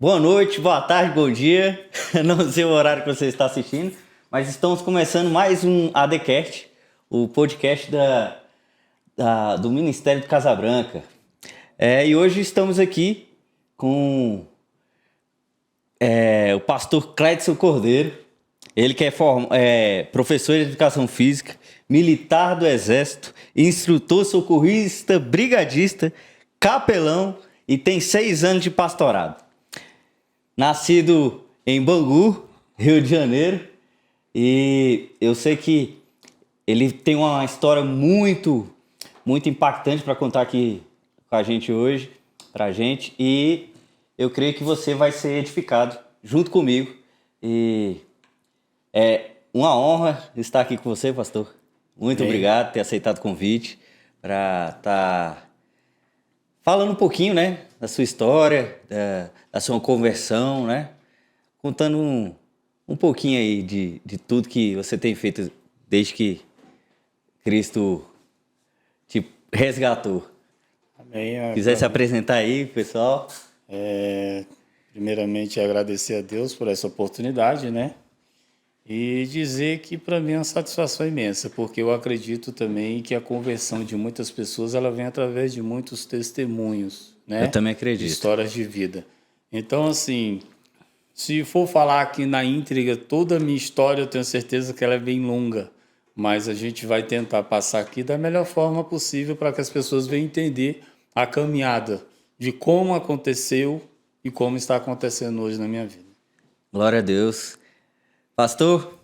Boa noite, boa tarde, bom dia. Não sei o horário que você está assistindo, mas estamos começando mais um ADCast, o podcast do Ministério do Casa Branca. E hoje estamos aqui com o pastor Clédson Cordeiro, ele que é professor de Educação Física, militar do Exército, instrutor socorrista, brigadista, capelão e tem 6 anos de pastorado. Nascido em Bangu, Rio de Janeiro, e eu sei que ele tem uma história muito impactante para contar aqui com a gente hoje, pra gente, e eu creio que você vai ser edificado junto comigo, e é uma honra estar aqui com você, pastor. Muito obrigado por ter aceitado o convite para estar falando um pouquinho, né, da sua história, da sua conversão, né, contando um pouquinho aí de tudo que você tem feito desde que Cristo te resgatou. Amém. Quiser se apresentar aí, pessoal? Primeiramente, agradecer a Deus por essa oportunidade, né? E dizer que para mim é uma satisfação imensa, porque eu acredito também que a conversão de muitas pessoas ela vem através de muitos testemunhos, né? Eu também acredito. De histórias de vida. Então, assim, se for falar aqui na íntegra toda a minha história, eu tenho certeza que ela é bem longa, mas a gente vai tentar passar aqui da melhor forma possível para que as pessoas venham entender a caminhada de como aconteceu e como está acontecendo hoje na minha vida. Glória a Deus. Pastor,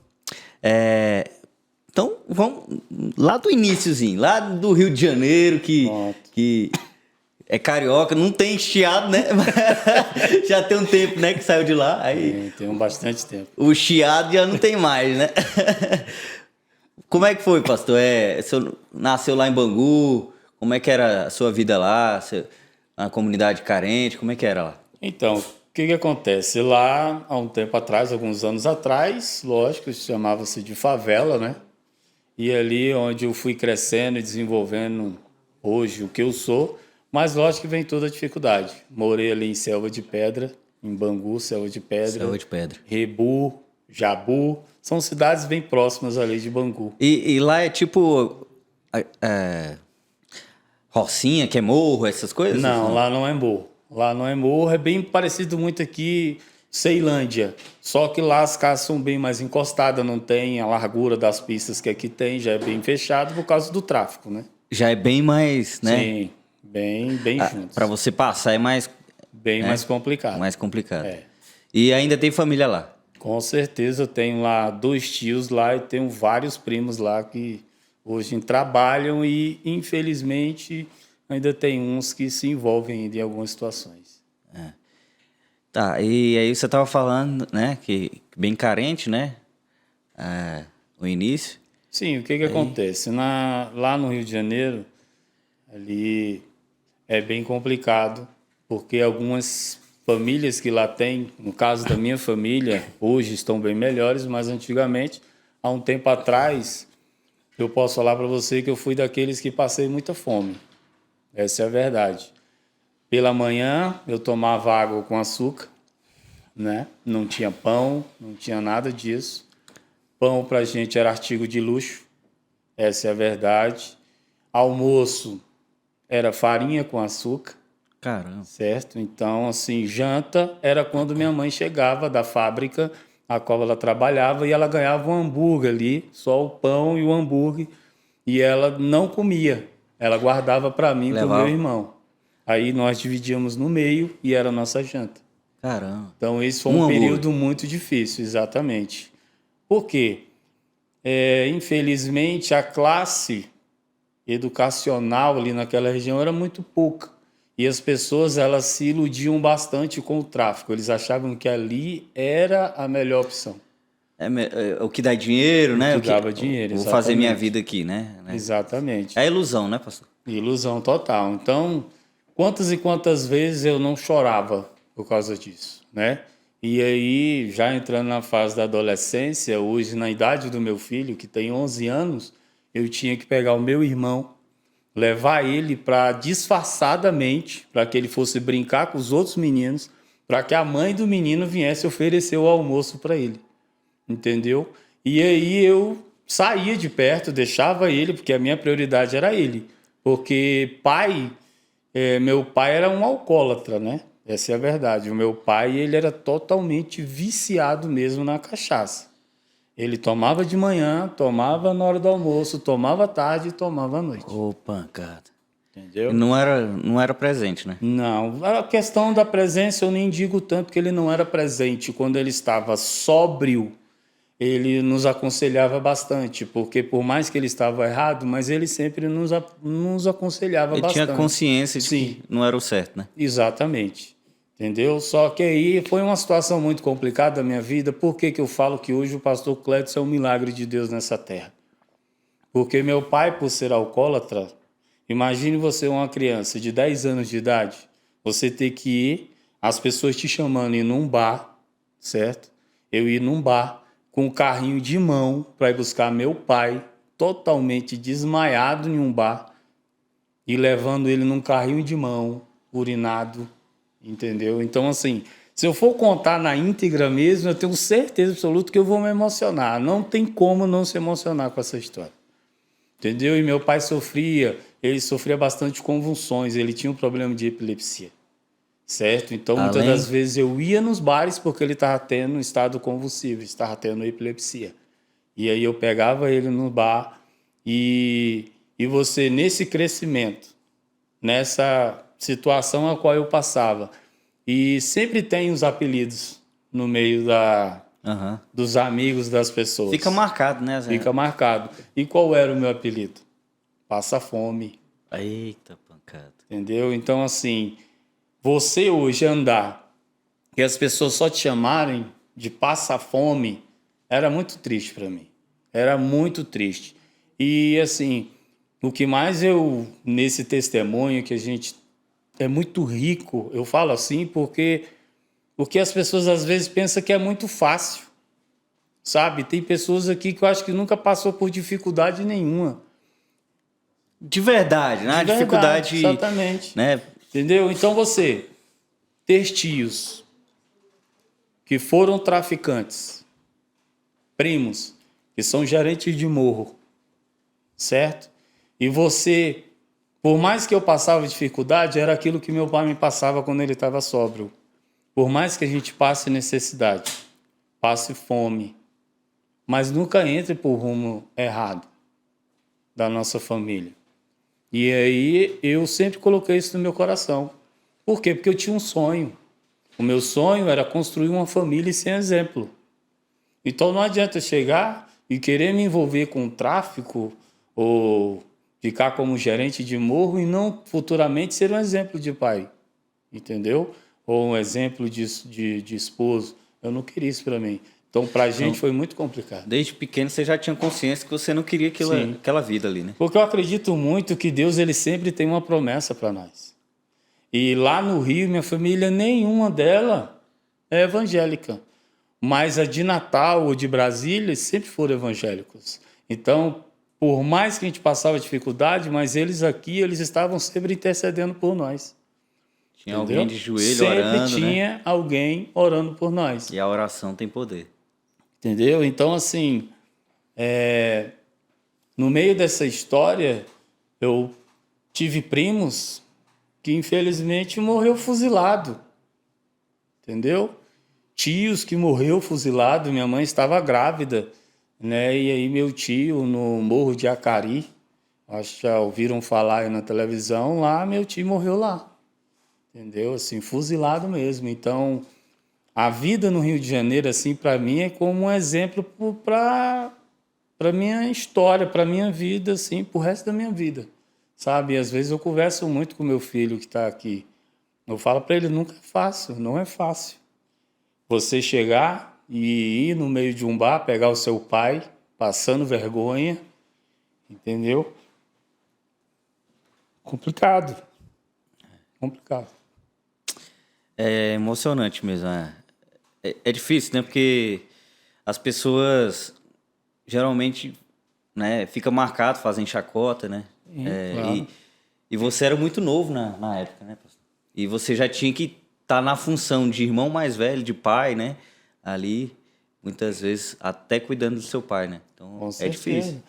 então vamos lá do iniciozinho, lá do Rio de Janeiro, que é carioca, não tem chiado, né? Já tem um tempo, né, que saiu de lá. Aí Tem bastante tempo. o chiado já não tem mais, né? Como é que foi, pastor? Você nasceu lá em Bangu, como é que era a sua vida lá? Uma comunidade carente, como é que era lá? Então, o que acontece? Lá, há um tempo atrás, alguns anos atrás, lógico, chamava-se de favela, né? E ali onde eu fui crescendo e desenvolvendo hoje o que eu sou, mas lógico que vem toda a dificuldade. Morei ali em Selva de Pedra, em Bangu, Selva de Pedra. Selva de Pedra. Rebu, Jabu, são cidades bem próximas ali de Bangu. E lá é tipo Rocinha, que é morro, essas coisas? Não, lá não é morro. Lá não é morro, é bem parecido muito aqui, Ceilândia. Só que lá as casas são bem mais encostadas, não tem a largura das pistas que aqui tem, já é bem fechado por causa do tráfego, né? Já é bem mais, né? Sim, bem juntos. Para você passar é mais... Bem mais complicado. Mais complicado. É. E ainda tem família lá? Com certeza, eu tenho lá 2 tios lá e tenho vários primos lá que hoje trabalham e, infelizmente, ainda tem uns que se envolvem ainda em algumas situações. Tá, e aí você estava falando, né, que bem carente, né, o início. Sim, o que acontece? Lá no Rio de Janeiro, ali é bem complicado, porque algumas famílias que lá tem, no caso da minha família, hoje estão bem melhores, mas antigamente, há um tempo atrás, eu posso falar para você que eu fui daqueles que passei muita fome. Essa é a verdade. Pela manhã, eu tomava água com açúcar, né? Não tinha pão, não tinha nada disso. Pão para a gente era artigo de luxo, essa é a verdade. Almoço era farinha com açúcar. Caramba. Certo? Então, assim, janta era quando minha mãe chegava da fábrica a qual ela trabalhava e ela ganhava um hambúrguer ali, só o pão e o hambúrguer, e ela não comia. Ela guardava para mim e para o meu irmão. Aí nós dividíamos no meio e era a nossa janta. Caramba. Então, esse foi um período muito difícil, exatamente. Por quê? Infelizmente, a classe educacional ali naquela região era muito pouca. E as pessoas elas se iludiam bastante com o tráfico. Eles achavam que ali era a melhor opção. O que dá dinheiro, né? O que dava dinheiro, vou exatamente. fazer minha vida aqui, né? Exatamente. É a ilusão, né, pastor? Ilusão total. Então, quantas e quantas vezes eu não chorava por causa disso, né? E aí, já entrando na fase da adolescência, hoje na idade do meu filho, que tem 11 anos, eu tinha que pegar o meu irmão, levar ele para disfarçadamente, para que ele fosse brincar com os outros meninos, para que a mãe do menino viesse oferecer o almoço para ele, entendeu? E aí eu saía de perto, deixava ele, porque a minha prioridade era ele. Porque meu pai era um alcoólatra, né? Essa é a verdade. O meu pai, ele era totalmente viciado mesmo na cachaça. Ele tomava de manhã, tomava na hora do almoço, tomava à tarde e tomava à noite. Ô, pancada. Entendeu? Não era presente, né? Não, a questão da presença eu nem digo tanto que ele não era presente. Quando ele estava sóbrio, ele nos aconselhava bastante, porque por mais que ele estava errado, mas ele sempre nos aconselhava Ele bastante. tinha consciência de Sim, que não era o certo, né? exatamente. Entendeu? Só que aí foi uma situação muito complicada da minha vida. Por que que eu falo que hoje o pastor Clédson é um milagre de Deus nessa terra? Porque meu pai, por ser alcoólatra, imagine você uma criança de 10 anos de idade, você ter que ir, as pessoas te chamando ir num bar, certo? Eu ir num bar com um carrinho de mão para ir buscar meu pai, totalmente desmaiado em um bar, e levando ele num carrinho de mão, urinado, entendeu? Então, assim, se eu for contar na íntegra mesmo, eu tenho certeza absoluta que eu vou me emocionar. Não tem como não se emocionar com essa história. Entendeu? E meu pai ele sofria bastante convulsões, ele tinha um problema de epilepsia, certo? Então, muitas das vezes eu ia nos bares porque ele estava tendo um estado convulsivo, estava tendo epilepsia. E aí eu pegava ele no bar e você, nesse crescimento, nessa situação a qual eu passava, e sempre tem os apelidos no meio dos amigos das pessoas. Fica marcado, né, Zé? Fica marcado. E qual era o meu apelido? Passa fome. Eita, pancada. Entendeu? Então, assim, você hoje andar e as pessoas só te chamarem de passa fome, era muito triste para mim. Era muito triste. E, assim, o que mais nesse testemunho que a gente é muito rico, eu falo assim porque as pessoas às vezes pensam que é muito fácil. Sabe? Tem pessoas aqui que eu acho que nunca passou por dificuldade nenhuma. De verdade, né? De verdade, dificuldade. Exatamente. Né? Entendeu? Então você ter tios que foram traficantes, primos que são gerentes de morro, certo? E você, por mais que eu passava dificuldade, era aquilo que meu pai me passava quando ele estava sóbrio. Por mais que a gente passe necessidade, passe fome, mas nunca entre por rumo errado da nossa família. E aí eu sempre coloquei isso no meu coração. Por quê? Porque eu tinha um sonho. O meu sonho era construir uma família sem exemplo. Então não adianta chegar e querer me envolver com tráfico ou ficar como gerente de morro e não futuramente ser um exemplo de pai. Entendeu? Ou um exemplo de esposo. Eu não queria isso para mim. Então, para a gente foi muito complicado. Desde pequeno você já tinha consciência que você não queria aquela vida ali, né? Porque eu acredito muito que Deus ele sempre tem uma promessa para nós. E lá no Rio, minha família, nenhuma dela é evangélica. Mas a de Natal ou de Brasília sempre foram evangélicos. Então, por mais que a gente passava dificuldade, mas eles aqui, eles estavam sempre intercedendo por nós. Tinha Entendeu? alguém de joelho sempre orando, tinha alguém orando por nós. E a oração tem poder. Entendeu? Então, assim, no meio dessa história, eu tive primos que, infelizmente, morreu fuzilado. Entendeu? Tios que morreu fuzilado. Minha mãe estava grávida, né? E aí meu tio, no Morro de Acari, acho que já ouviram falar aí na televisão, lá meu tio morreu lá. Entendeu? Assim, fuzilado mesmo. Então, a vida no Rio de Janeiro, assim, para mim, é como um exemplo para minha história, para minha vida, assim, para o resto da minha vida, sabe? E às vezes eu converso muito com meu filho que está aqui. Eu falo para ele, nunca é fácil, não é fácil. Você chegar e ir no meio de um bar, pegar o seu pai, passando vergonha, entendeu? Complicado. Complicado. É emocionante mesmo, é difícil, né? Porque as pessoas geralmente, né, fica marcado, fazem chacota, né? Claro. E você era muito novo na época, né, pastor? E você já tinha que tá na função de irmão mais velho, de pai, né? Ali, muitas vezes, até cuidando do seu pai, né? Então, Com é certeza. difícil.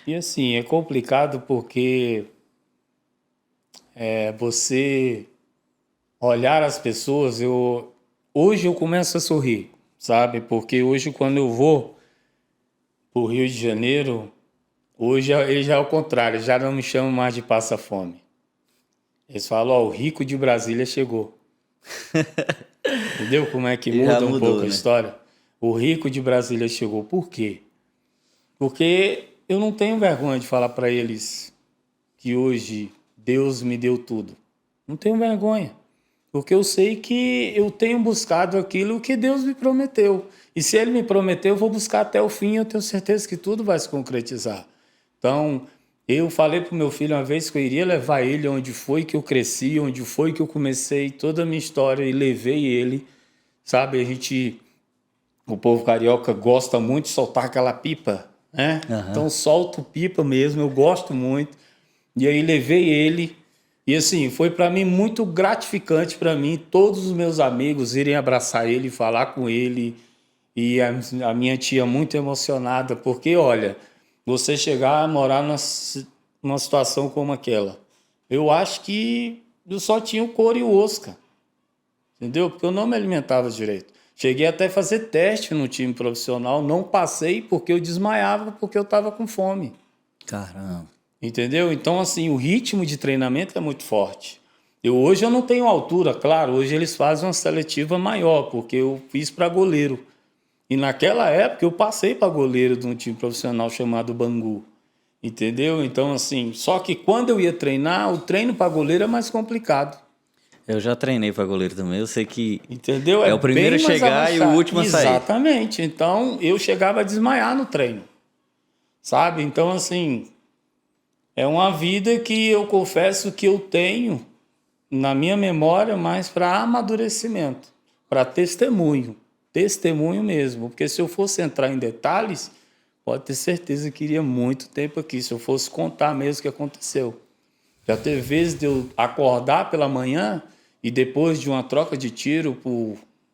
E assim, é complicado porque você olhar as pessoas, hoje eu começo a sorrir, sabe? Porque hoje quando eu vou pro Rio de Janeiro, hoje ele já é o contrário, já não me chamam mais de passa-fome. Eles falam, ó, o rico de Brasília chegou. Entendeu como é que E já muda um mudou, pouco a né? história? O rico de Brasília chegou. Por quê? Porque eu não tenho vergonha de falar para eles que hoje Deus me deu tudo. Não tenho vergonha. Porque eu sei que eu tenho buscado aquilo que Deus me prometeu. E se Ele me prometeu, eu vou buscar até o fim e eu tenho certeza que tudo vai se concretizar. Então, eu falei para o meu filho uma vez que eu iria levar ele onde foi que eu cresci, onde foi que eu comecei toda a minha história e levei ele. Sabe, o povo carioca gosta muito de soltar aquela pipa, né? Aham. Então solto pipa mesmo, eu gosto muito. E aí levei ele e assim, foi para mim muito gratificante para mim todos os meus amigos irem abraçar ele, falar com ele e a minha tia muito emocionada, porque olha, você chegar a morar numa situação como aquela, eu acho que eu só tinha o couro e o osso, cara. Entendeu? Porque eu não me alimentava direito. Cheguei até a fazer teste no time profissional, não passei porque eu desmaiava porque eu estava com fome. Caramba. Entendeu? Então, assim, o ritmo de treinamento é muito forte. Hoje eu não tenho altura, claro, hoje eles fazem uma seletiva maior, porque eu fiz para goleiro. E naquela época eu passei para goleiro de um time profissional chamado Bangu. Entendeu? Então, assim, só que quando eu ia treinar, o treino para goleiro é mais complicado. Eu já treinei para goleiro também. Eu sei que Entendeu? é É o primeiro a bem mais chegar e o avançado. último a sair. Exatamente. Então, eu chegava a desmaiar no treino. Sabe? Então, assim, é uma vida que eu confesso que eu tenho na minha memória, mas para amadurecimento, para testemunho. Testemunho mesmo. Porque se eu fosse entrar em detalhes, pode ter certeza que iria muito tempo aqui, se eu fosse contar mesmo o que aconteceu. Já teve vezes de eu acordar pela manhã e depois de uma troca de tiro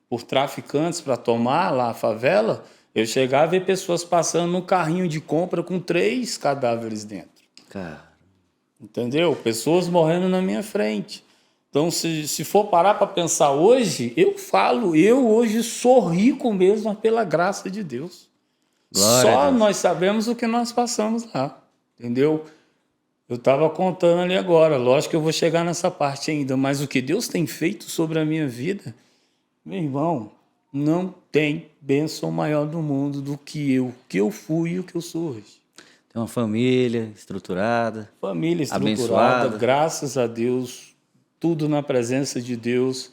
por traficantes para tomar lá a favela, eu chegava a ver pessoas passando num carrinho de compra com 3 cadáveres dentro. Cara, Entendeu? Pessoas morrendo na minha frente. Então, se for parar para pensar hoje, eu hoje sou rico mesmo pela graça de Deus. glória a Só Deus. nós sabemos o que nós passamos lá. Entendeu? Eu estava contando ali agora, lógico que eu vou chegar nessa parte ainda, mas o que Deus tem feito sobre a minha vida, meu irmão, não tem bênção maior do mundo do que o que eu fui e o que eu sou hoje. Tem uma família estruturada, Família estruturada, abençoada. graças a Deus, tudo na presença de Deus.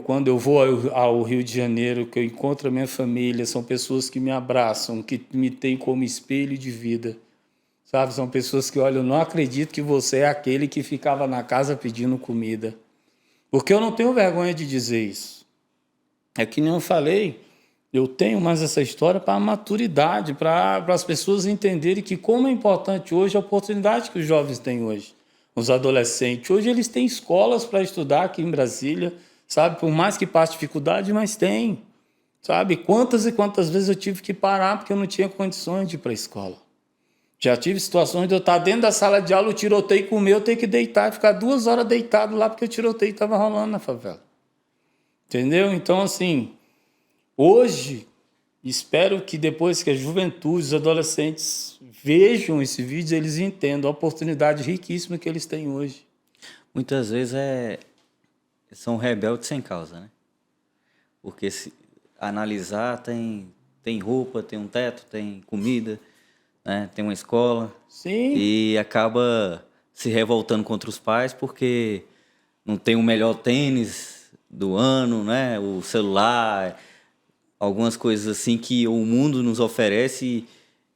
Quando eu vou ao Rio de Janeiro, que eu encontro a minha família, são pessoas que me abraçam, que me têm como espelho de vida. Sabe, são pessoas que olham, eu não acredito que você é aquele que ficava na casa pedindo comida. Porque eu não tenho vergonha de dizer isso. É que nem eu falei, eu tenho mais essa história para a maturidade, para as pessoas entenderem que como é importante hoje a oportunidade que os jovens têm hoje. Os adolescentes, hoje eles têm escolas para estudar aqui em Brasília, sabe? Por mais que passe dificuldade, mas tem. Sabe? Quantas e quantas vezes eu tive que parar porque eu não tinha condições de ir para a escola. Já tive situações de eu estar dentro da sala de aula, o tiroteio comeu, eu ter que deitar e ficar 2 horas deitado lá porque o tiroteio estava rolando na favela. Entendeu? Então, assim, hoje, espero que depois que a juventude, os adolescentes vejam esse vídeo, eles entendam a oportunidade riquíssima que eles têm hoje. Muitas vezes são rebeldes sem causa, né? Porque se analisar, tem roupa, tem um teto, tem comida, né? Tem uma escola. Sim. E acaba se revoltando contra os pais porque não tem o melhor tênis do ano, né? O celular, algumas coisas assim que o mundo nos oferece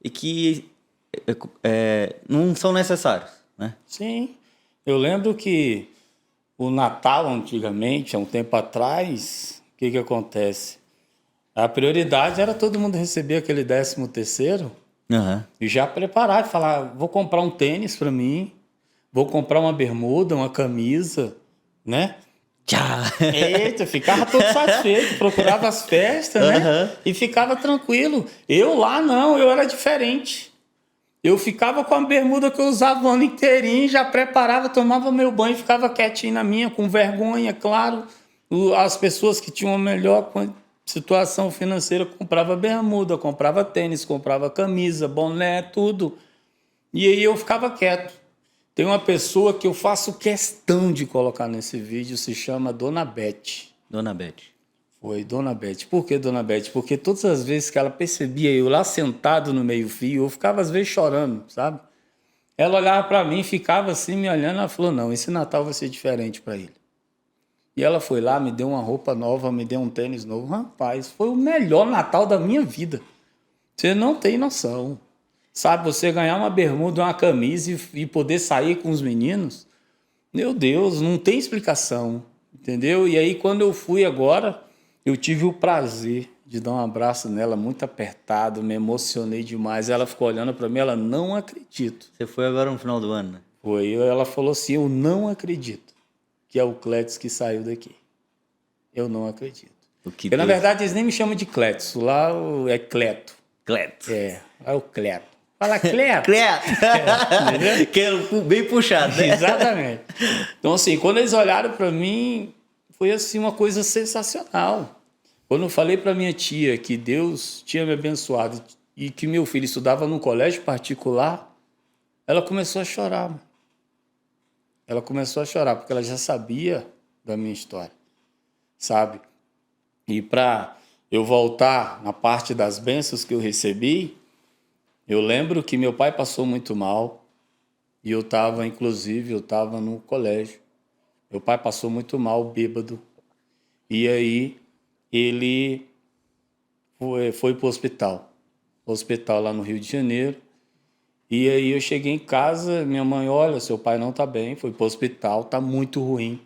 e que não são necessários, né? Sim. Eu lembro que o Natal, antigamente, há um tempo atrás, o que acontece? A prioridade era todo mundo receber aquele 13º Aham. e já preparar e falar, vou comprar um tênis para mim, vou comprar uma bermuda, uma camisa, né? Tchau. Eita, eu ficava todo satisfeito, procurava as festas, né? Aham. E ficava tranquilo. Eu lá não, eu era diferente. Eu ficava com a bermuda que eu usava o ano inteirinho, já preparava, tomava meu banho, ficava quietinho na minha, com vergonha, claro. As pessoas que tinham a melhor situação financeira comprava bermuda, comprava tênis, comprava camisa, boné, tudo. E aí eu ficava quieto. Tem uma pessoa que eu faço questão de colocar nesse vídeo, se chama Dona Beth. Dona Beth. Foi, Dona Beth. Por que Dona Beth? Porque todas as vezes que ela percebia eu lá sentado no meio-fio, eu ficava às vezes chorando, sabe? Ela olhava para mim, ficava assim me olhando, ela falou: não, esse Natal vai ser diferente para ele. E ela foi lá, me deu uma roupa nova, me deu um tênis novo. Rapaz, foi o melhor Natal da minha vida. Você não tem noção. Sabe, você ganhar uma bermuda, uma camisa e poder sair com os meninos, meu Deus, não tem explicação, entendeu? E aí, quando eu fui agora, eu tive o prazer de dar um abraço nela, muito apertado, me emocionei demais. Ela ficou olhando para mim, ela: não acredito. Você foi agora no final do ano, né? Foi, ela falou assim: eu não acredito que é o Cletus que saiu daqui. Eu não acredito. Que Porque, na Deus. verdade, eles nem me chamam de Cletus, lá é Cleto. Cleto. É o Cleto. Fala Cleto. Cleto. Entendeu? Que é bem puxado, né? Exatamente. Então, assim, quando eles olharam para mim, foi assim uma coisa sensacional. Quando eu falei para minha tia que Deus tinha me abençoado e que meu filho estudava num colégio particular, ela começou a chorar. Mano. Ela começou a chorar porque ela já sabia da minha história, sabe? E para eu voltar na parte das bênçãos que eu recebi, eu lembro que meu pai passou muito mal e eu estava no colégio. Meu pai passou muito mal, bêbado. E aí ele foi para o hospital lá no Rio de Janeiro. E aí eu cheguei em casa, minha mãe: olha, seu pai não está bem, foi para o hospital, está muito ruim.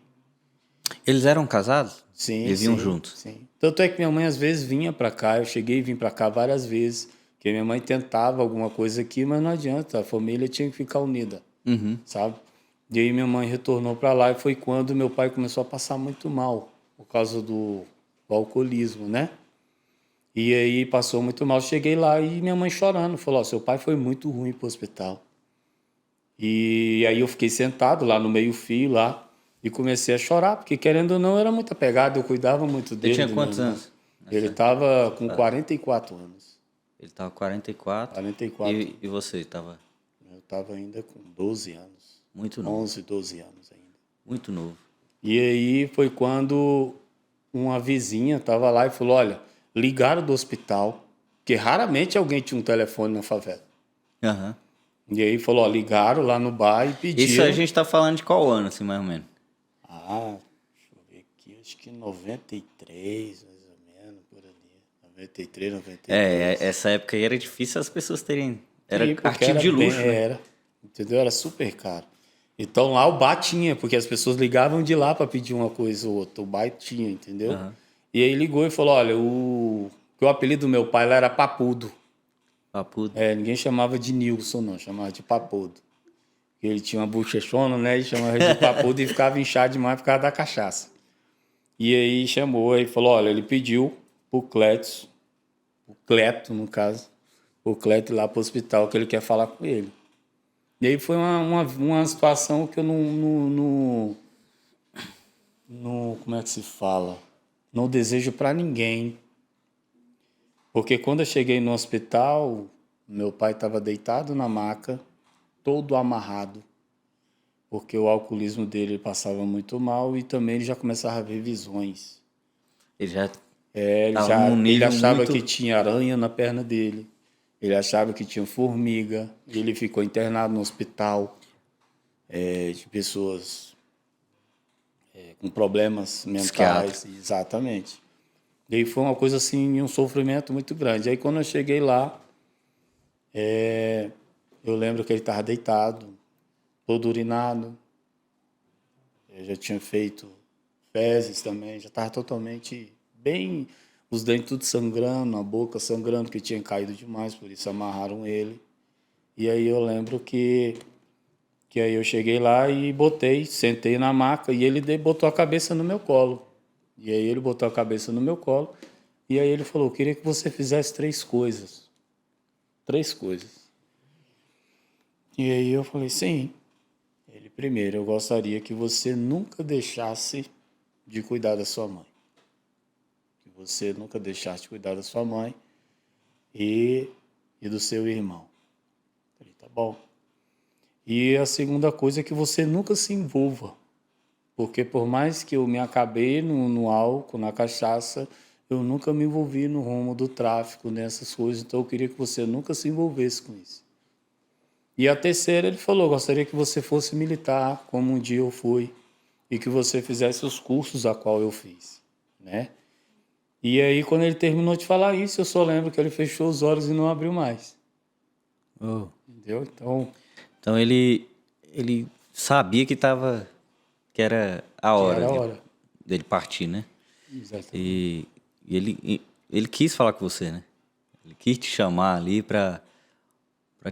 Eles eram casados? Sim, Viviam sim, juntos? sim. Tanto é que minha mãe às vezes vinha para cá, eu cheguei e vim para cá várias vezes, porque minha mãe tentava alguma coisa aqui, mas não adianta, a família tinha que ficar unida, sabe? E aí minha mãe retornou para lá e foi quando meu pai começou a passar muito mal, por causa do alcoolismo, né? E aí passou muito mal, cheguei lá e minha mãe chorando, falou: ó, seu pai foi muito ruim pro hospital. E aí eu fiquei sentado lá no meio-fio lá e comecei a chorar, porque querendo ou não, eu era muito apegado, eu cuidava muito dele. Ele tinha do quantos meu irmão. anos? Ele estava com 44 anos. Ele tava 44. 44. E você tava Eu estava ainda com 12 anos. muito novo. 11, 12 anos ainda. Muito novo. E aí foi quando uma vizinha estava lá e falou: olha, ligaram do hospital, que raramente alguém tinha um telefone na favela. Aham. E aí falou: ó, ligaram lá no bar e pediram. Isso a gente tá falando de qual ano, assim, mais ou menos? Deixa eu ver aqui, acho que 93, mais ou menos, por ali. 93, 92. Essa época aí era difícil as pessoas terem. Era Sim, porque artigo era de luxo, bem- né? Era, entendeu? Era super caro. Então lá o bar tinha, porque as pessoas ligavam de lá para pedir uma coisa ou outra. O bar tinha, entendeu? Aham. E aí ligou e falou: olha, que o apelido do meu pai lá era Papudo. Papudo. Ninguém chamava de Nilson, não, chamava de Papudo. Ele tinha uma bochechona, né? E chamava de Papudo e ficava inchado demais por causa da cachaça. E aí chamou e falou: olha, ele pediu pro Cleto, o Cleto, no caso, o Cleto ir lá pro hospital, que ele quer falar com ele. E aí foi uma situação que eu não. Como é que se fala? Não desejo para ninguém. Porque quando eu cheguei no hospital, meu pai estava deitado na maca, todo amarrado, porque o alcoolismo dele passava muito mal e também ele já começava a ver visões. Ele já Ele, tava já, num ele nível achava muito... que tinha aranha na perna dele, ele achava que tinha formiga, ele ficou internado no hospital de pessoas com problemas mentais. Exatamente. E aí foi uma coisa assim, um sofrimento muito grande. Aí quando eu cheguei lá, eu lembro que ele estava deitado, todo urinado. Eu já tinha feito fezes também, já estava totalmente bem, os dentes tudo sangrando, a boca sangrando, que tinha caído demais, por isso amarraram ele. E aí eu lembro que Que aí eu cheguei lá e sentei na maca e ele botou a cabeça no meu colo. E aí ele botou a cabeça no meu colo e aí ele falou, eu queria que você fizesse 3 coisas. 3 coisas. E aí eu falei, sim. Ele, primeiro, eu gostaria que você nunca deixasse de cuidar da sua mãe. Que você nunca deixasse de cuidar da sua mãe e do seu irmão. Eu falei, tá bom. E a segunda coisa é que você nunca se envolva. Porque por mais que eu me acabei no álcool, na cachaça, eu nunca me envolvi no rumo do tráfico, nessas coisas. Então eu queria que você nunca se envolvesse com isso. E a terceira, ele falou, gostaria que você fosse militar, como um dia eu fui, e que você fizesse os cursos a qual eu fiz, né? E aí, quando ele terminou de falar isso, eu só lembro que ele fechou os olhos e não abriu mais. Oh. Entendeu? Então ele sabia que era a hora, era a hora. Dele partir, né? Exatamente. E ele quis falar com você, né? Ele quis te chamar ali para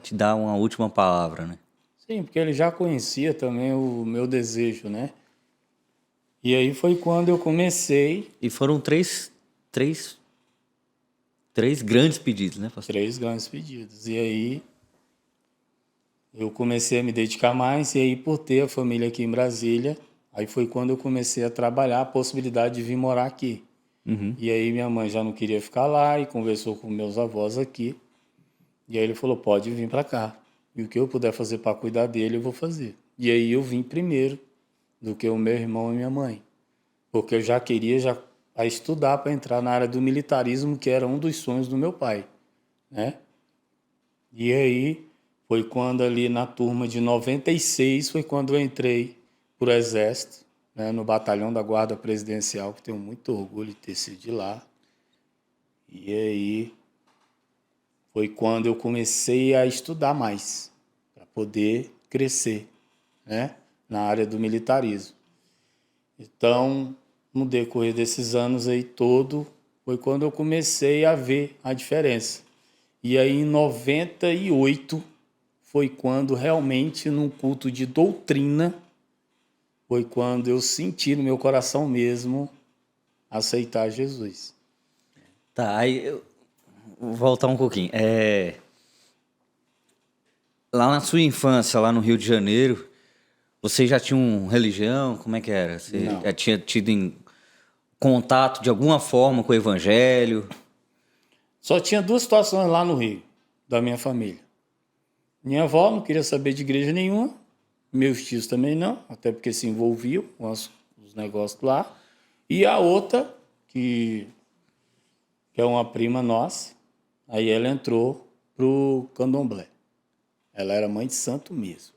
te dar uma última palavra, né? Sim, porque ele já conhecia também o meu desejo, né? E aí foi quando eu comecei... E foram três grandes pedidos, né, pastor? 3 grandes pedidos. E aí eu comecei a me dedicar mais, e aí por ter a família aqui em Brasília, aí foi quando eu comecei a trabalhar a possibilidade de vir morar aqui. Uhum. E aí minha mãe já não queria ficar lá e conversou com meus avós aqui. E aí ele falou, pode vir para cá. E o que eu puder fazer para cuidar dele, eu vou fazer. E aí eu vim primeiro do que o meu irmão e minha mãe. Porque eu já queria a estudar para entrar na área do militarismo, que era um dos sonhos do meu pai, né? E aí foi quando ali na turma de 96 foi quando eu entrei para o Exército, né, no batalhão da Guarda Presidencial, que tenho muito orgulho de ter sido de lá. E aí foi quando eu comecei a estudar mais, para poder crescer, né, na área do militarismo. Então, no decorrer desses anos aí todo, foi quando eu comecei a ver a diferença. E aí em 98 foi quando realmente num culto de doutrina, foi quando eu senti no meu coração mesmo aceitar Jesus. Tá, aí eu vou voltar um pouquinho. Lá na sua infância, lá no Rio de Janeiro, você já tinha uma religião? Como é que era? Você Não. já tinha tido contato de alguma forma com o evangelho? Só tinha 2 situações lá no Rio, da minha família. Minha avó não queria saber de igreja nenhuma, meus tios também não, até porque se envolviam com os negócios lá. E a outra, que é uma prima nossa, aí ela entrou pro candomblé. Ela era mãe de santo mesmo.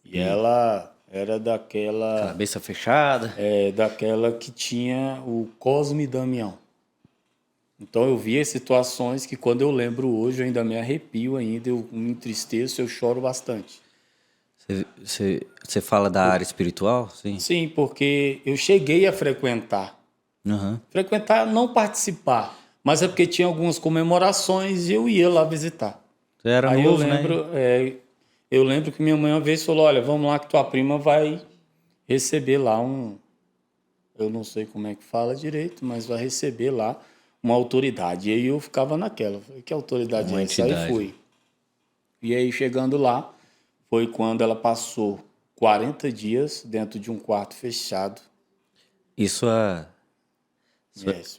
E ela era daquela Cabeça fechada? daquela que tinha o Cosme Damião. Então eu via situações que quando eu lembro hoje eu ainda me arrepio ainda, eu me entristeço, eu choro bastante. Você fala da área espiritual? Sim. Sim, porque eu cheguei a frequentar. Uhum. Frequentar, não participar, mas é porque tinha algumas comemorações e eu ia lá visitar. Você era Aí novo, né? eu lembro que minha mãe uma vez falou, olha, vamos lá que tua prima vai receber lá eu não sei como é que fala direito, mas vai receber lá uma autoridade. E aí eu ficava naquela, falei, que autoridade Uma é essa? Aí entidade. fui. E aí chegando lá, foi quando ela passou 40 dias dentro de um quarto fechado. E sua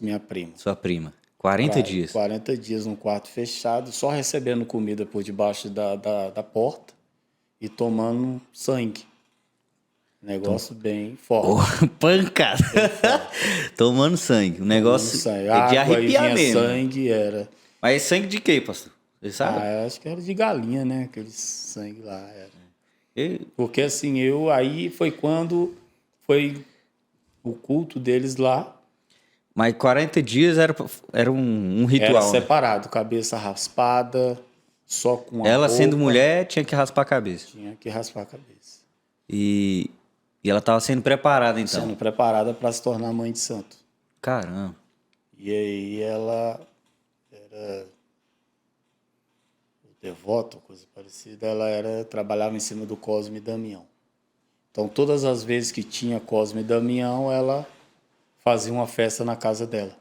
Minha prima. prima? 40 dias. 40 dias num quarto fechado, só recebendo comida por debaixo da porta e tomando sangue. Negócio bem forte. Pancada. Tomando sangue. Um negócio Sangue. é de Água e arrepiar vinha mesmo. sangue, era. Mas sangue de quê, pastor? Você sabe? Eu acho que era de galinha, né? Aquele sangue lá. Era. E- Porque assim, aí foi quando foi o culto deles lá. Mas 40 dias era um Era ritual, né? separado, cabeça raspada, só com a Ela, roupa. sendo mulher, tinha que raspar a cabeça. Tinha que raspar a cabeça. E ela estava sendo preparada, então. Sendo preparada para se tornar mãe de santo. Caramba. E aí ela era... devota, coisa parecida, trabalhava em cima do Cosme e Damião. Então, todas as vezes que tinha Cosme e Damião, ela fazia uma festa na casa dela.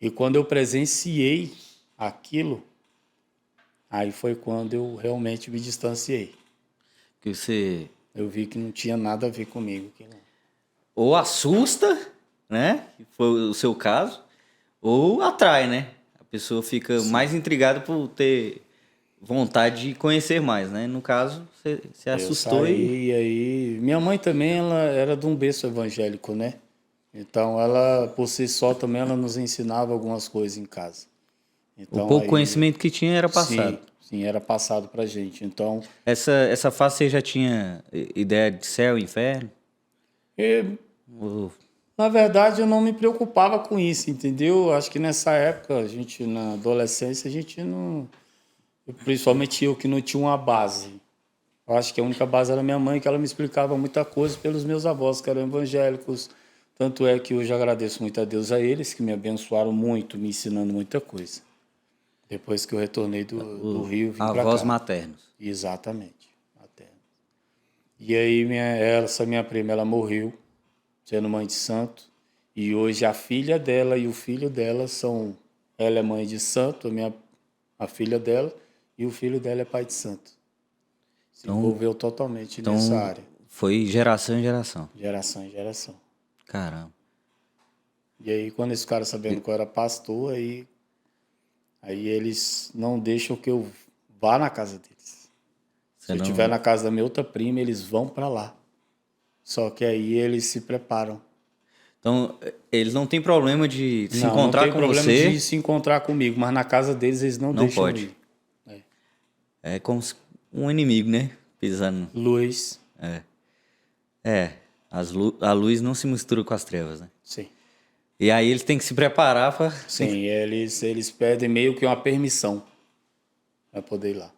E quando eu presenciei aquilo, aí foi quando eu realmente me distanciei. Que você Eu vi que não tinha nada a ver comigo. ou assusta, né? Que foi o seu caso, ou atrai, né? A pessoa fica mais intrigada por ter vontade de conhecer mais, né? No caso, você assustou E aí... Minha mãe também, ela era de um berço evangélico, né? Então, ela, por si só, também ela nos ensinava algumas coisas em casa. Então, o pouco aí, conhecimento que tinha era passado. Sim, era passado pra gente. Então, Essa fase você já tinha ideia de céu, inferno? Ou- na verdade, eu não me preocupava com isso, entendeu? Acho que nessa época, a gente, na adolescência, a gente não... Principalmente eu, que não tinha uma base. Eu acho que a única base era minha mãe, que ela me explicava muita coisa pelos meus avós, que eram evangélicos. Tanto é que hoje agradeço muito a Deus a eles, que me abençoaram muito, me ensinando muita coisa. Depois que eu retornei do Rio, vim para cá. Avós maternos. Exatamente, maternos. E aí, essa minha prima, ela morreu, sendo mãe de santo. E hoje a filha dela e o filho dela são... Ela é mãe de santo, a filha dela, e o filho dela é pai de santo. Se envolveu totalmente nessa área. Foi geração em geração. Geração em geração. Caramba. E aí, quando esse cara sabendo que eu era pastor, aí eles não deixam que eu vá na casa deles. Se eu estiver na casa da minha outra prima, eles vão para lá. Só que aí eles se preparam. Então, eles não têm problema de se encontrar com você? Não tem problema de se encontrar comigo, mas na casa deles eles não deixam pode. ir. É como um inimigo, né? Pisando. Luz. A luz não se mistura com as trevas, né? Sim. E aí eles têm que se preparar para... Sim, eles pedem meio que uma permissão para poder ir lá.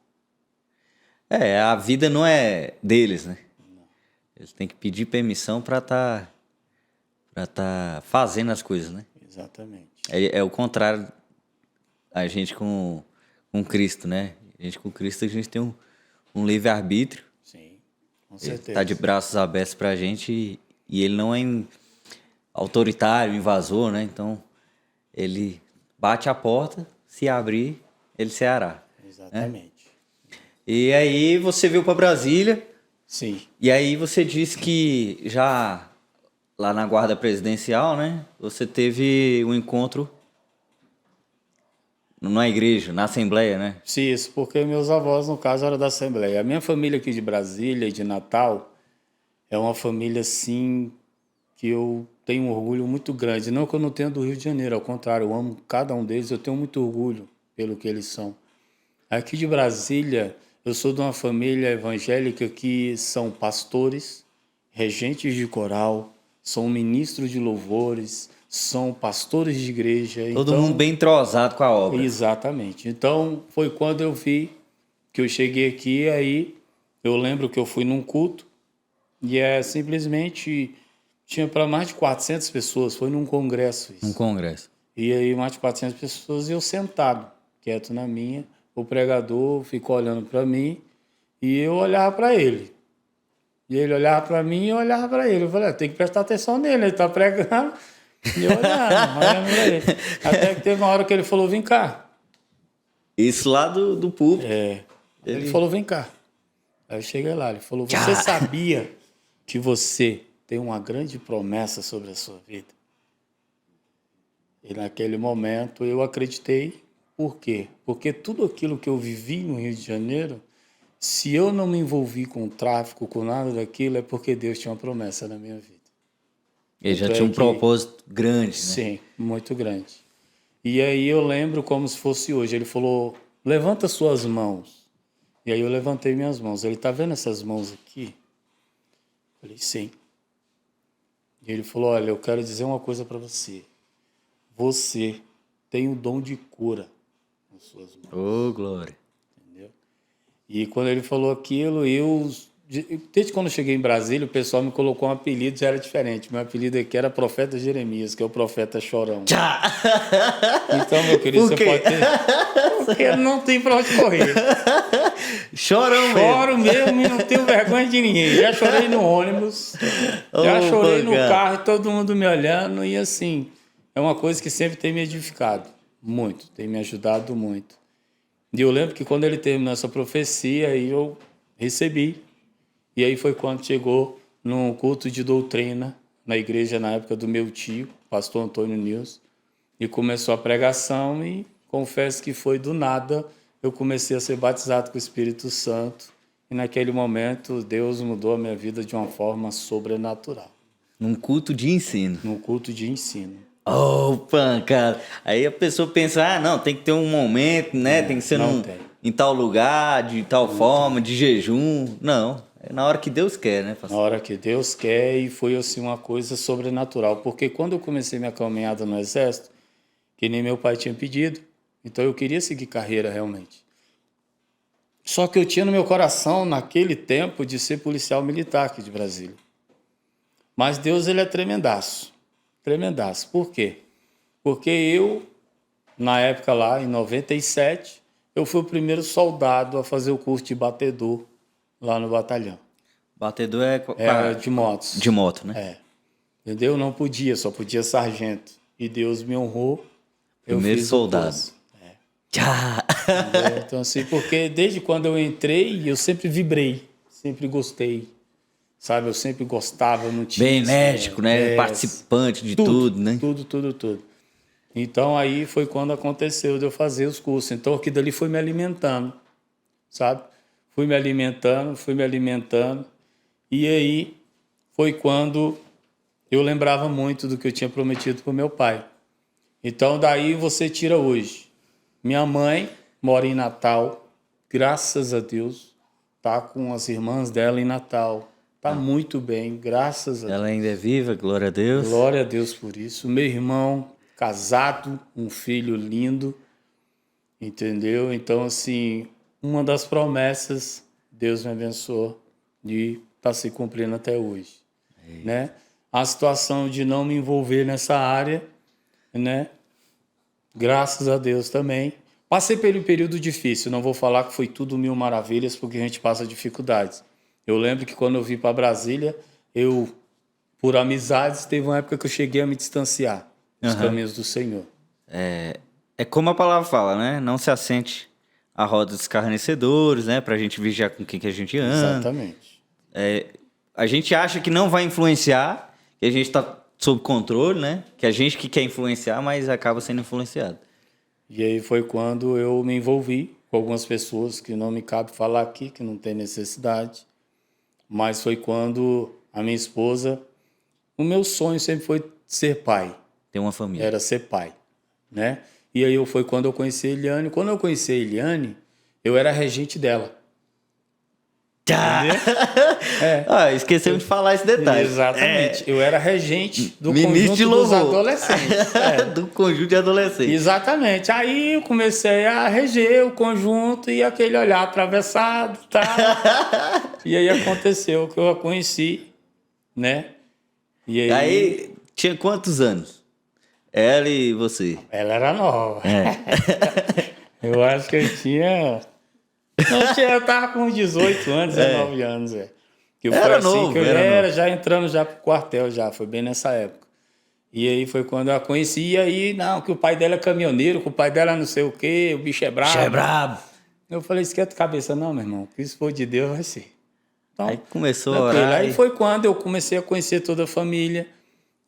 A vida não é deles, né? Eles têm que pedir permissão para tá fazendo as coisas, né? Exatamente. É o contrário a gente com Cristo, né? A gente com Cristo, a gente tem um livre-arbítrio. Sim, com certeza. Ele tá de braços abertos pra gente e ele não é autoritário, invasor, né? Então, ele bate a porta, se abrir, ele ceará. Exatamente. Né? E aí você veio para Brasília. Sim. E aí você disse que já lá na guarda presidencial, né? Você teve um encontro na igreja, na Assembleia, né? Sim, isso, porque meus avós, no caso, eram da Assembleia. A minha família aqui de Brasília e de Natal é uma família, assim, que eu tenho um orgulho muito grande. Não que eu não tenha do Rio de Janeiro, ao contrário, eu amo cada um deles, eu tenho muito orgulho pelo que eles são. Aqui de Brasília, eu sou de uma família evangélica que são pastores, regentes de coral, são ministros de louvores, são pastores de igreja. Todo mundo bem entrosado com a obra. Exatamente. Então, foi quando eu vi que eu cheguei aqui, aí eu lembro que eu fui num culto e simplesmente tinha para mais de 400 pessoas, foi num congresso isso. Um congresso. E aí mais de 400 pessoas e eu sentado, quieto na minha, o pregador ficou olhando para mim e eu olhava para ele. E ele olhava para mim e eu olhava para ele. Eu falei, tem que prestar atenção nele, ele está pregando. E eu olhando para ele. Até que teve uma hora que ele falou, vem cá. Isso lá do púlpito. Ele falou, vem cá. Aí eu cheguei lá, ele falou, você sabia que você tem uma grande promessa sobre a sua vida? E naquele momento eu acreditei. Por quê? Porque tudo aquilo que eu vivi no Rio de Janeiro, se eu não me envolvi com tráfico, com nada daquilo, é porque Deus tinha uma promessa na minha vida. Ele já tinha um propósito grande, né? Sim, muito grande. E aí eu lembro como se fosse hoje. Ele falou, levanta suas mãos. E aí eu levantei minhas mãos. Ele, tá vendo essas mãos aqui? Eu falei, sim. E ele falou, olha, eu quero dizer uma coisa para você. Você tem o dom de cura nas suas mãos. Ô, glória. Entendeu? E quando ele falou aquilo, desde quando eu cheguei em Brasília, o pessoal me colocou um apelido, já era diferente. Meu apelido aqui era Profeta Jeremias, que é o Profeta Chorão. Então, meu querido, você pode ter... porque não tem pra onde correr. Chorão mesmo. Choro mesmo e não tenho vergonha de ninguém. Já chorei no ônibus, já chorei no carro, todo mundo me olhando. E assim, é uma coisa que sempre tem me edificado muito, tem me ajudado muito. E eu lembro que quando ele terminou essa profecia, aí eu recebi. E aí foi quando chegou num culto de doutrina, na igreja na época do meu tio, pastor Antônio Nils, e começou a pregação e confesso que foi do nada, eu comecei a ser batizado com o Espírito Santo e naquele momento Deus mudou a minha vida de uma forma sobrenatural. Num culto de ensino. Num culto de ensino. Opa, cara. Aí a pessoa pensa, ah, não, tem que ter um momento, né? Tem que ser em tal lugar, de tal forma, de jejum. Não, é na hora que Deus quer, né, pastor? Na hora que Deus quer, e foi assim uma coisa sobrenatural. Porque quando eu comecei minha caminhada no Exército, que nem meu pai tinha pedido, então eu queria seguir carreira realmente. Só que eu tinha no meu coração, naquele tempo, de ser policial militar aqui de Brasília. Mas Deus, ele é tremendaço. Tremendaço. Por quê? Porque eu, na época lá, em 97, eu fui o primeiro soldado a fazer o curso de batedor lá no batalhão. Batedor é de motos. De moto, né? É. Entendeu? Não podia, só podia sargento. E Deus me honrou. Primeiro soldado. Então, assim, porque desde quando eu entrei, eu sempre vibrei, sempre gostei. Sabe, eu sempre gostava, não tinha. Bem enérgico, né? Participante de tudo, né? Tudo. Então, aí foi quando aconteceu de eu fazer os cursos. Então, aquilo dali foi me alimentando, sabe? Fui me alimentando. E aí foi quando eu lembrava muito do que eu tinha prometido para o meu pai. Então, daí você tira hoje. Minha mãe mora em Natal, graças a Deus, tá com as irmãs dela em Natal. Tá muito bem, graças a Deus. Ela ainda é viva, glória a Deus. Glória a Deus por isso. Meu irmão, casado, um filho lindo, entendeu? Então, assim, uma das promessas, Deus me abençoou de estar se cumprindo até hoje, né? A situação de não me envolver nessa área, né? Graças a Deus também. Passei por um período difícil, não vou falar que foi tudo mil maravilhas, porque a gente passa dificuldades. Eu lembro que quando eu vim para Brasília, eu, por amizades, teve uma época que eu cheguei a me distanciar dos caminhos do Senhor. É como a palavra fala, né? Não se assente à roda dos escarnecedores, né? Pra gente vigiar com quem que a gente anda. Exatamente. A gente acha que não vai influenciar, que a gente tá sob controle, né? Que a gente que quer influenciar, mas acaba sendo influenciado. E aí foi quando eu me envolvi com algumas pessoas que não me cabe falar aqui, que não tem necessidade. Mas foi quando a minha esposa... O meu sonho sempre foi ser pai. Ter uma família. Era ser pai, né? E aí foi quando eu conheci a Eliane. Quando eu conheci a Eliane, eu era regente dela. Esquecemos de falar esse detalhe. Exatamente. Eu era regente do Ministro conjunto de dos louvor. adolescentes. Do conjunto de adolescentes. Exatamente. Aí eu comecei a reger o conjunto e aquele olhar atravessado e tal. E aí aconteceu que eu a conheci, né? E aí tinha quantos anos? Ela e você? Ela era nova. Eu acho que eu tinha... Eu tava com 18 anos, 19 anos, Que eu era assim novo, que eu era já entrando já pro quartel, foi bem nessa época. E aí foi quando eu a conheci, e aí, não, que o pai dela é caminhoneiro, que o pai dela não sei o quê, o bicho é brabo. Bicho é brabo. Eu falei, esquenta a cabeça, não, meu irmão, que se for de Deus, vai ser. Então, aí começou a orar. Aí foi quando eu comecei a conhecer toda a família.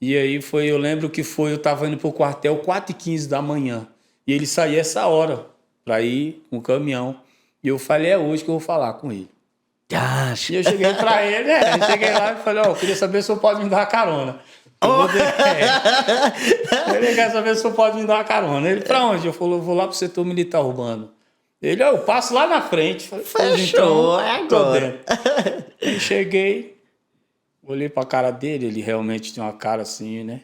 E aí eu lembro que eu tava indo pro quartel 4h15 da manhã. E ele saía essa hora pra ir com o caminhão. E eu falei, é hoje que eu vou falar com ele. E eu cheguei pra ele, cheguei lá e falei, eu queria saber se o senhor pode me dar uma carona. Ele quer saber se o senhor pode me dar uma carona. Ele, pra onde? Eu falei, vou lá pro setor militar urbano. Ele, eu passo lá na frente. Falei, fechou, é agora. Eu cheguei, olhei pra cara dele, ele realmente tinha uma cara assim, né?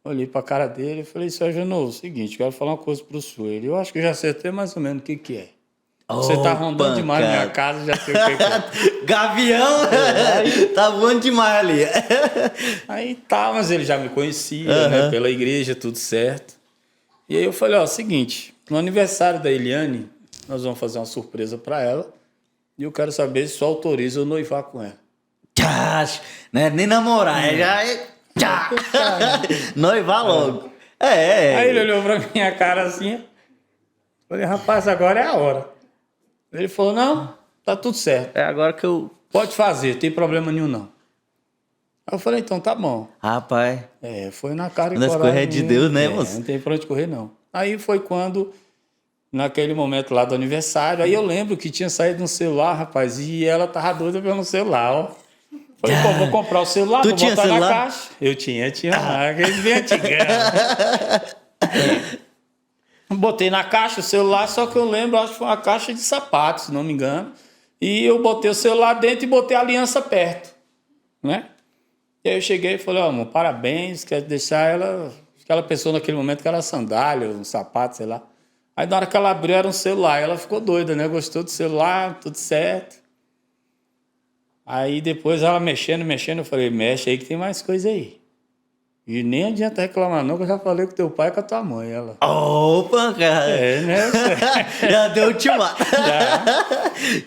Olhei pra cara dele e falei, Sérgio Novo, seguinte, quero falar uma coisa pro senhor. Ele, eu acho que já acertei mais ou menos o que é. Você tá rondando demais na minha casa, já sei o que é. Gavião, tá voando demais ali. Aí tá, mas ele já me conhecia, né? Pela igreja, tudo certo. E aí eu falei, seguinte, no aniversário da Eliane, nós vamos fazer uma surpresa para ela. E eu quero saber se só autoriza eu noivar com ela. Tchá, né? Nem namorar, já é. Tchá. Noivar logo. Aí ele olhou pra minha cara assim. Falei, rapaz, agora é a hora. Ele falou, não, tá tudo certo. É agora que eu. Pode fazer, tem problema nenhum não. Aí eu falei, então tá bom. Rapaz. Foi na cara e Quando as coragem. coisas é de Deus, né, moço? Não tem pra onde correr, não. Aí foi quando, naquele momento lá do aniversário, aí eu lembro que tinha saído um celular, rapaz, e ela tava doida pelo celular, ó. Falei, pô, vou comprar o celular, vou botar celular? Na caixa. Eu tinha aqueles bem antigão. Botei na caixa o celular, só que eu lembro, acho que foi uma caixa de sapatos, se não me engano. E eu botei o celular dentro e botei a aliança perto, né? E aí eu cheguei e falei, ó, amor, parabéns, quero deixar ela... Aquela pessoa naquele momento que era sandália, um sapato, sei lá. Aí na hora que ela abriu era um celular, ela ficou doida, né? Gostou do celular, tudo certo. Aí depois ela mexendo, eu falei, mexe aí que tem mais coisa aí. E nem adianta reclamar não, que eu já falei com teu pai e com a tua mãe. Ela... Opa, cara. né? Já deu ultimato.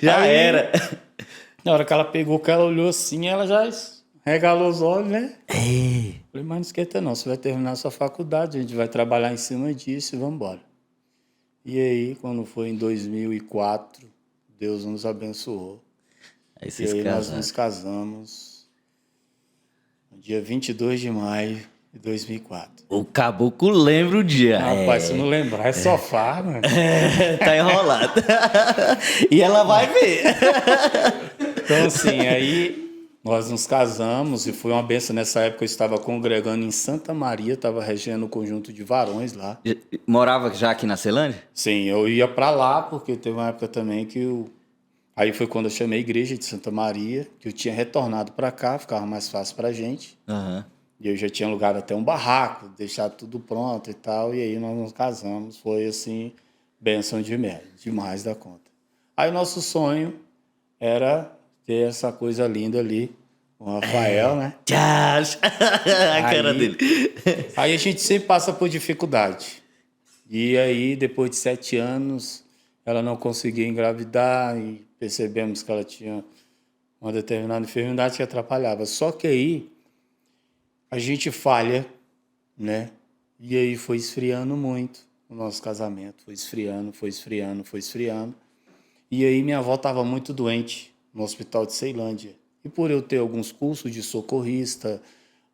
Já aí, era. Na hora que ela pegou, que ela olhou assim, ela já regalou os olhos, né? Ei. Falei, mas não esquenta não, você vai terminar a sua faculdade, a gente vai trabalhar em cima disso e vamos embora. E aí, quando foi em 2004, Deus nos abençoou. Aí e aí nós nos casamos no dia 22 de maio de 2004. O caboclo lembra o dia. Rapaz, se não lembrar, é sofá, mano. Tá enrolado. E ela vai ver. Então, assim, aí nós nos casamos e foi uma benção. Nessa época eu estava congregando em Santa Maria, estava regendo o conjunto de varões lá. Morava já aqui na Ceilândia? Sim, eu ia para lá porque teve uma época também que eu... Aí foi quando eu chamei a igreja de Santa Maria, que eu tinha retornado para cá, ficava mais fácil para a gente. Uhum. E eu já tinha alugado até um barraco, deixado tudo pronto e tal. E aí nós nos casamos. Foi assim, bênção demais da conta. Aí o nosso sonho era ter essa coisa linda ali, com o Rafael, né? A cara dele. Aí a gente sempre passa por dificuldade. E aí, depois de 7 anos, ela não conseguia engravidar e percebemos que ela tinha uma determinada enfermidade que atrapalhava. Só que aí a gente falha, né? E aí foi esfriando muito o nosso casamento. Foi esfriando. E aí minha avó estava muito doente no hospital de Ceilândia. E por eu ter alguns cursos de socorrista,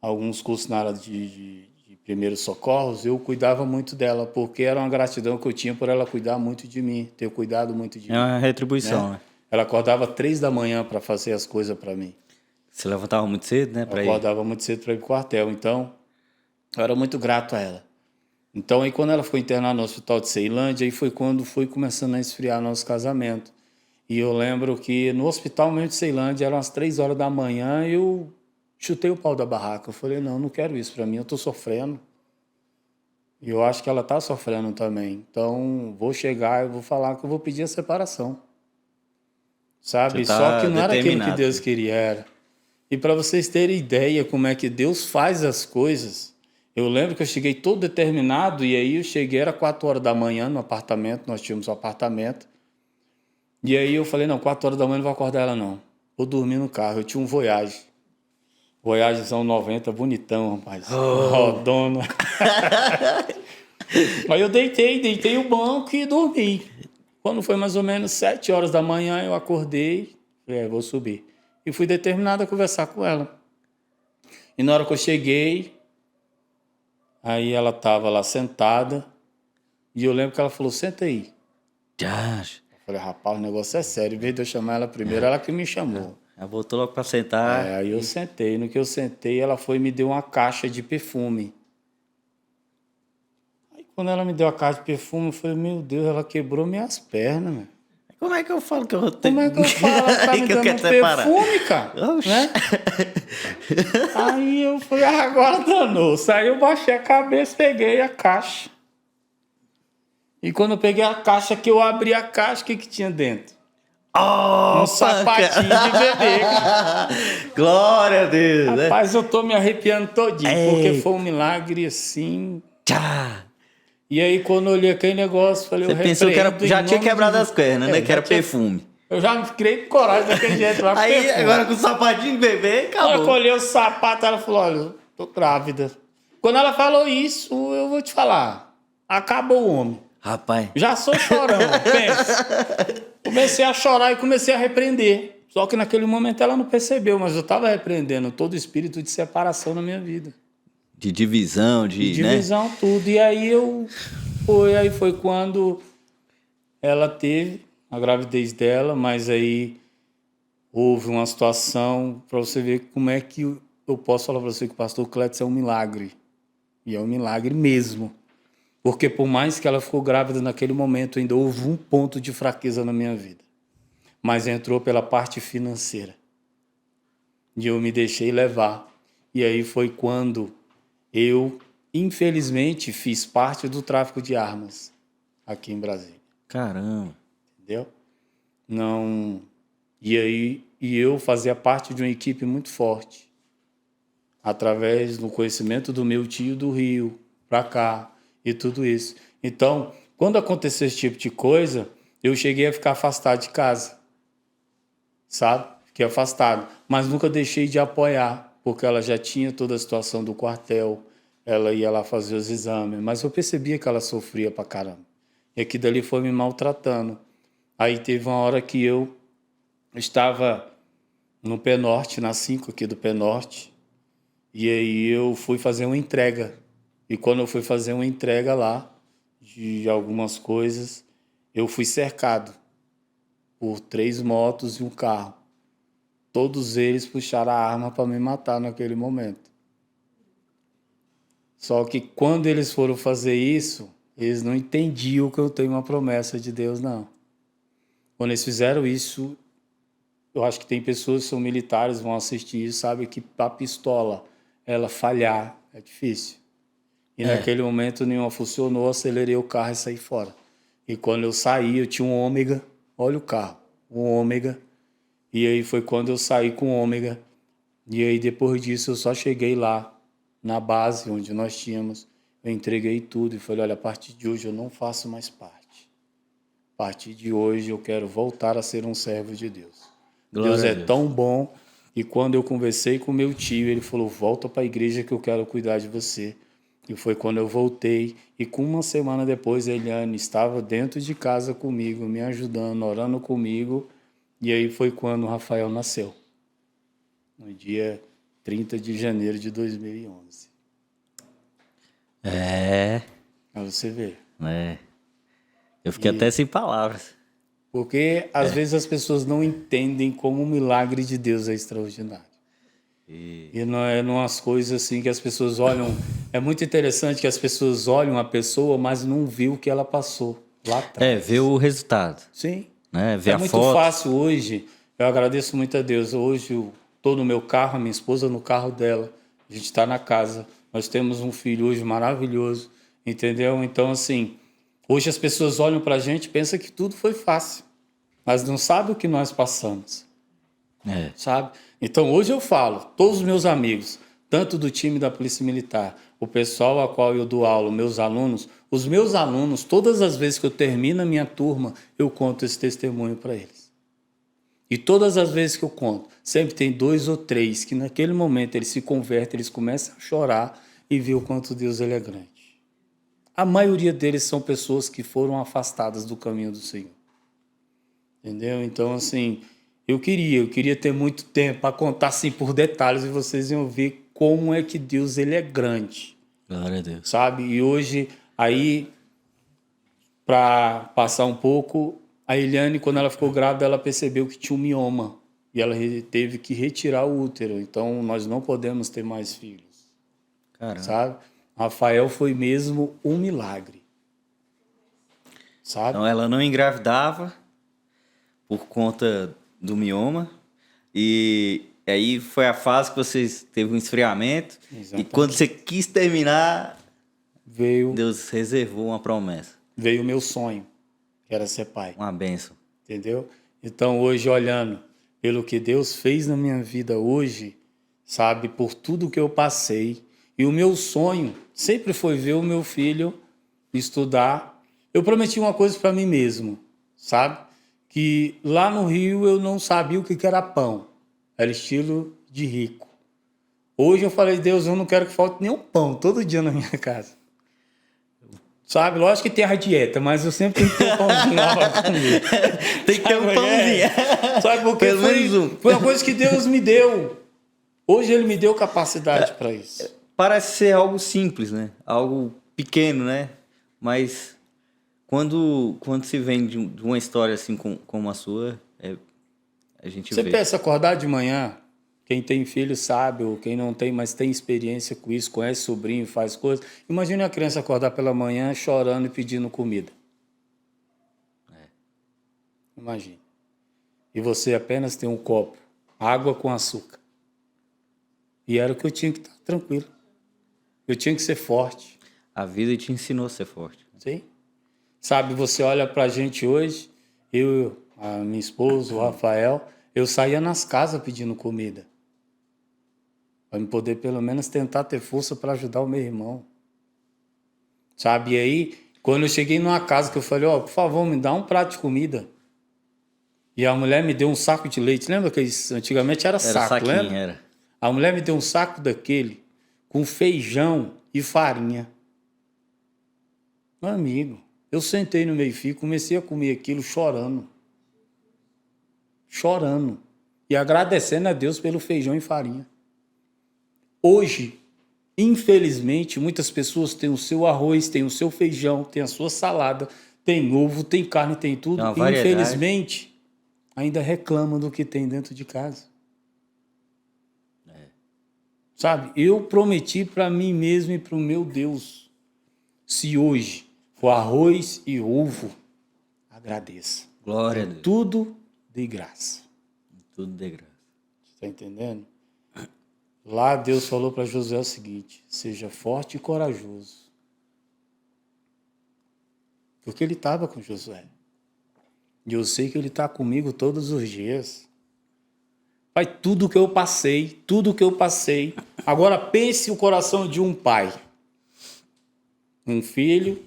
alguns cursos na área de primeiros socorros, eu cuidava muito dela, porque era uma gratidão que eu tinha por ela cuidar muito de mim, ter cuidado muito de mim. É uma retribuição, né? Ela acordava 3 da manhã para fazer as coisas para mim. Você levantava muito cedo, né? Eu acordava muito cedo para ir pro quartel, então eu era muito grato a ela. Então aí quando ela foi internada no hospital de Ceilândia, aí foi quando foi começando a esfriar nosso casamento. E eu lembro que no hospital mesmo de Ceilândia, eram as 3 horas da manhã, e eu chutei o pau da barraca. Eu falei, não quero isso para mim, eu tô sofrendo. E eu acho que ela tá sofrendo também. Então vou chegar e vou falar que eu vou pedir a separação. Sabe? Tá só que não era aquilo que determinado. Deus queria, era. E para vocês terem ideia como é que Deus faz as coisas, eu lembro que eu cheguei todo determinado, e aí eu cheguei, era 4 horas da manhã no apartamento, nós tínhamos um apartamento, e aí eu falei, não, 4 horas da manhã não vou acordar ela não, vou dormir no carro. Eu tinha um Voyage são 90, bonitão, rapaz, rodona. Aí eu deitei o banco e dormi. Quando foi mais ou menos 7 horas da manhã, eu acordei, falei, vou subir. E fui determinado a conversar com ela. E na hora que eu cheguei, aí ela estava lá sentada, e eu lembro que ela falou, senta aí. Eu falei, rapaz, o negócio é sério. Em vez de eu chamar ela primeiro, ela que me chamou. Ela voltou logo para sentar. Aí eu sentei. No que eu sentei, ela foi e me deu uma caixa de perfume. Aí quando ela me deu a caixa de perfume, eu falei, meu Deus, ela quebrou minhas pernas, meu. Como é que eu falo que eu vou ter... Como é que eu falo? Ela tá me que eu dando quero um separar? perfume, cara. Né? Aí eu falei, agora danou. Aí eu baixei a cabeça, peguei a caixa. E quando eu peguei a caixa, que eu abri a caixa, o que tinha dentro? Um sapatinho de bebê. Glória a Deus. Rapaz, eu tô me arrepiando todinho, porque foi um milagre assim. Tchá. E aí, quando eu olhei aquele negócio, falei, Você pensou que era, já tinha quebrado as pernas, né? É, Que era já tinha- perfume. Eu já me criei com coragem daquele jeito lá. Aí, perfume. agora com o sapatinho de bebê, Na hora que eu acabou. olhei o sapato, ela falou, olha, eu tô grávida. Quando ela falou isso, eu vou te falar, acabou o homem. Rapaz, Já sou chorão, pensa. Comecei a chorar e comecei a repreender. Só que naquele momento ela não percebeu, mas eu estava repreendendo todo o espírito de separação na minha vida. de divisão, De né? divisão, tudo. E aí foi quando ela teve a gravidez dela, mas aí houve uma situação para você ver como é que eu posso falar para você que o pastor Clétis é um milagre. E é um milagre mesmo. Porque por mais que ela ficou grávida naquele momento, ainda houve um ponto de fraqueza na minha vida. Mas entrou pela parte financeira. E eu me deixei levar. E aí foi quando eu, infelizmente, fiz parte do tráfico de armas aqui em Brasília. Caramba. Entendeu? Não. E eu fazia parte de uma equipe muito forte. Através do conhecimento do meu tio do Rio, para cá, e tudo isso. Então, quando aconteceu esse tipo de coisa, eu cheguei a ficar afastado de casa. Sabe? Fiquei afastado. Mas nunca deixei de apoiar, porque ela já tinha toda a situação do quartel, ela ia lá fazer os exames, mas eu percebia que ela sofria pra caramba. E aquilo dali foi me maltratando. Aí teve uma hora que eu estava no Pé Norte, na 5 aqui do Pé Norte, e aí eu fui fazer uma entrega. E quando eu fui fazer uma entrega lá, de algumas coisas, eu fui cercado por 3 motos e um carro. Todos eles puxaram a arma para me matar naquele momento. Só que quando eles foram fazer isso, eles não entendiam que eu tenho uma promessa de Deus, não. Quando eles fizeram isso, eu acho que tem pessoas que são militares, vão assistir e sabem que a pistola, ela falhar, é difícil. E naquele momento nenhuma funcionou, acelerei o carro e saí fora. E quando eu saí, eu tinha um Ômega, olha o carro, um Ômega. E aí foi quando eu saí com o Ômega. E aí depois disso eu só cheguei lá, na base onde nós tínhamos. Eu entreguei tudo e falei, olha, a partir de hoje eu não faço mais parte. A partir de hoje eu quero voltar a ser um servo de Deus. Glória Deus a é Deus. tão bom. E quando eu conversei com meu tio, ele falou, volta para a igreja que eu quero cuidar de você. E foi quando eu voltei. E com uma semana depois, a Eliane estava dentro de casa comigo, me ajudando, orando comigo. E aí foi quando o Rafael nasceu. No dia 30 de janeiro de 2011. É. Pra você ver. É. Eu fiquei até sem palavras. Porque às vezes as pessoas não entendem como o milagre de Deus é extraordinário. E não é umas coisas assim que as pessoas olham. É muito interessante que as pessoas olham a pessoa, mas não viu o que ela passou lá atrás. Ver o resultado. Sim. Né? Ver É a muito foto. fácil hoje. Eu agradeço muito a Deus. Hoje eu estou no meu carro, a minha esposa no carro dela. A gente está na casa. Nós temos um filho hoje maravilhoso. Entendeu? Então, assim, hoje as pessoas olham para a gente e pensam que tudo foi fácil. Mas não sabem o que nós passamos. Sabe? Então, hoje eu falo, todos os meus amigos, tanto do time da Polícia Militar, o pessoal a qual eu dou aula, os meus alunos, todas as vezes que eu termino a minha turma, eu conto esse testemunho para eles. E todas as vezes que eu conto, sempre tem 2 ou 3 que naquele momento eles se convertem, eles começam a chorar e ver o quanto Deus ele é grande. A maioria deles são pessoas que foram afastadas do caminho do Senhor. Entendeu? Então, assim, eu queria ter muito tempo para contar assim por detalhes e vocês iam ver como é que Deus ele é grande. Glória a Deus. Sabe? E hoje, aí, para passar um pouco, a Eliane, quando ela ficou grávida, ela percebeu que tinha um mioma. E ela teve que retirar o útero. Então, nós não podemos ter mais filhos. Caramba. Sabe? Rafael foi mesmo um milagre. Sabe? Então ela não engravidava por conta do mioma. E aí foi a fase que vocês teve um esfriamento. Exatamente. E quando você quis terminar, Veio Deus reservou uma promessa. o meu sonho, que era ser pai. Uma bênção. Entendeu? Então, hoje, olhando pelo que Deus fez na minha vida hoje, sabe, por tudo que eu passei, e o meu sonho sempre foi ver o meu filho estudar. Eu prometi uma coisa para mim mesmo, sabe? Que lá no Rio eu não sabia o que era pão. Era estilo de rico. Hoje eu falei, Deus, eu não quero que falte nenhum pão todo dia na minha casa. Sabe? Lógico que tem a dieta, mas eu sempre tenho que ter um pãozinho lá para comer. Tem que ter um pãozinho. Sabe? Porque Pelo menos um. foi uma coisa que Deus me deu. Hoje Ele me deu capacidade para isso. Parece ser algo simples, né? Algo pequeno, né? Mas quando se vem de uma história assim como a sua, a gente Você vê. pensa acordar de manhã, quem tem filho sabe, ou quem não tem, mas tem experiência com isso, conhece sobrinho, faz coisas. Imagine a criança acordar pela manhã chorando e pedindo comida. Imagine. E você apenas tem um copo, água com açúcar. E era o que eu tinha que estar tranquilo. Eu tinha que ser forte. A vida te ensinou a ser forte. Sim. Sabe, você olha pra gente hoje, eu, a minha esposa, o Rafael, eu saía nas casas pedindo comida. Para me poder pelo menos tentar ter força para ajudar o meu irmão. Sabe, e aí, quando eu cheguei numa casa que eu falei, ó, por favor, me dá um prato de comida. E a mulher me deu um saco de leite. Lembra que isso, antigamente era saco, saquinho, lembra? era. A mulher me deu um saco daquele com feijão e farinha. Meu amigo, eu sentei no meio-fio, comecei a comer aquilo chorando. Chorando. E agradecendo a Deus pelo feijão e farinha. Hoje, infelizmente, muitas pessoas têm o seu arroz, têm o seu feijão, têm a sua salada, tem ovo, tem carne, tem tudo. Tem uma E, variedade. infelizmente, ainda reclamam do que tem dentro de casa. Sabe? Eu prometi para mim mesmo e para o meu Deus, se hoje for arroz e ovo, agradeça. Glória a Deus. Tudo de graça. Tudo de graça. Está entendendo? Lá Deus falou para Josué o seguinte: seja forte e corajoso. Porque ele estava com Josué. E eu sei que ele está comigo todos os dias. Pai, tudo que eu passei. Agora pense o coração de um pai. Um filho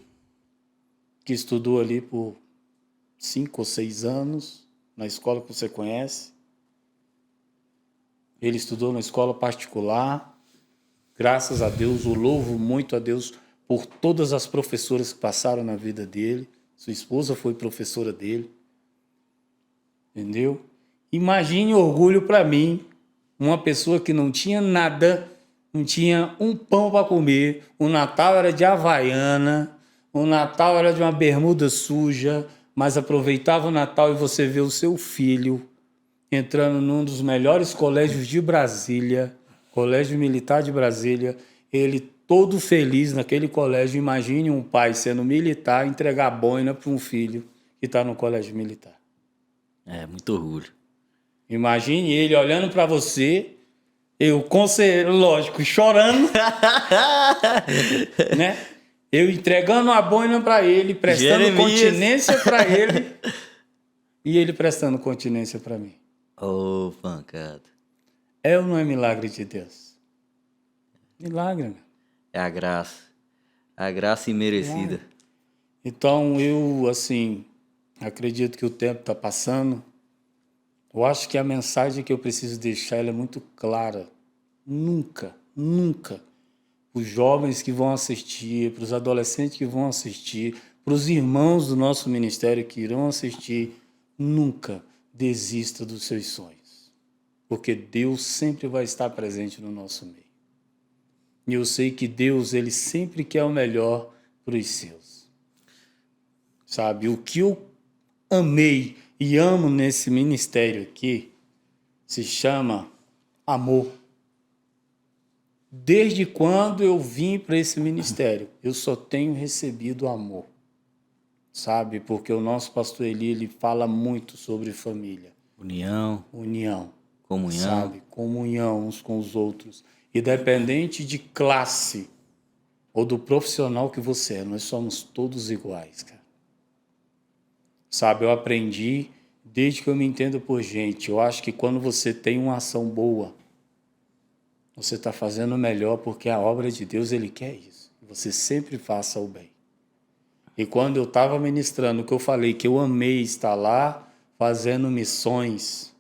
que estudou ali por 5 ou 6 anos, na escola que você conhece. Ele estudou na escola particular. Graças a Deus, eu louvo muito a Deus por todas as professoras que passaram na vida dele. Sua esposa foi professora dele. Entendeu? Imagine o orgulho para mim, uma pessoa que não tinha nada, não tinha um pão para comer, o Natal era de Havaiana, o Natal era de uma bermuda suja, mas aproveitava o Natal e você vê o seu filho entrando num dos melhores colégios de Brasília, Colégio Militar de Brasília, ele todo feliz naquele colégio. Imagine um pai sendo militar entregar boina para um filho que está no colégio militar. É, muito orgulho. Imagine ele olhando para você, eu, lógico, chorando, né? Eu entregando a boina para ele, prestando Jeremias. continência para ele e ele prestando continência para mim. Ô, pancada. É ou não é milagre de Deus? Milagre, meu. É a graça. A graça imerecida. Então, eu, assim, acredito que o tempo está passando. Eu acho que a mensagem que eu preciso deixar ela é muito clara. Nunca, nunca, os jovens que vão assistir, para os adolescentes que vão assistir, para os irmãos do nosso ministério que irão assistir, nunca desista dos seus sonhos. Porque Deus sempre vai estar presente no nosso meio. E eu sei que Deus, Ele sempre quer o melhor para os seus. Sabe, o que eu amei e amo nesse ministério aqui se chama amor. Desde quando eu vim para esse ministério, eu só tenho recebido amor. Sabe? Porque o nosso pastor Eli, ele fala muito sobre família. União. Comunhão. Sabe? Comunhão uns com os outros. Independente de classe ou do profissional que você é, nós somos todos iguais, cara. Sabe, eu aprendi desde que eu me entendo por gente. Eu acho que quando você tem uma ação boa, você está fazendo o melhor porque a obra de Deus, Ele quer isso. Você sempre faça o bem. E quando eu estava ministrando, que eu falei que eu amei estar lá fazendo missões,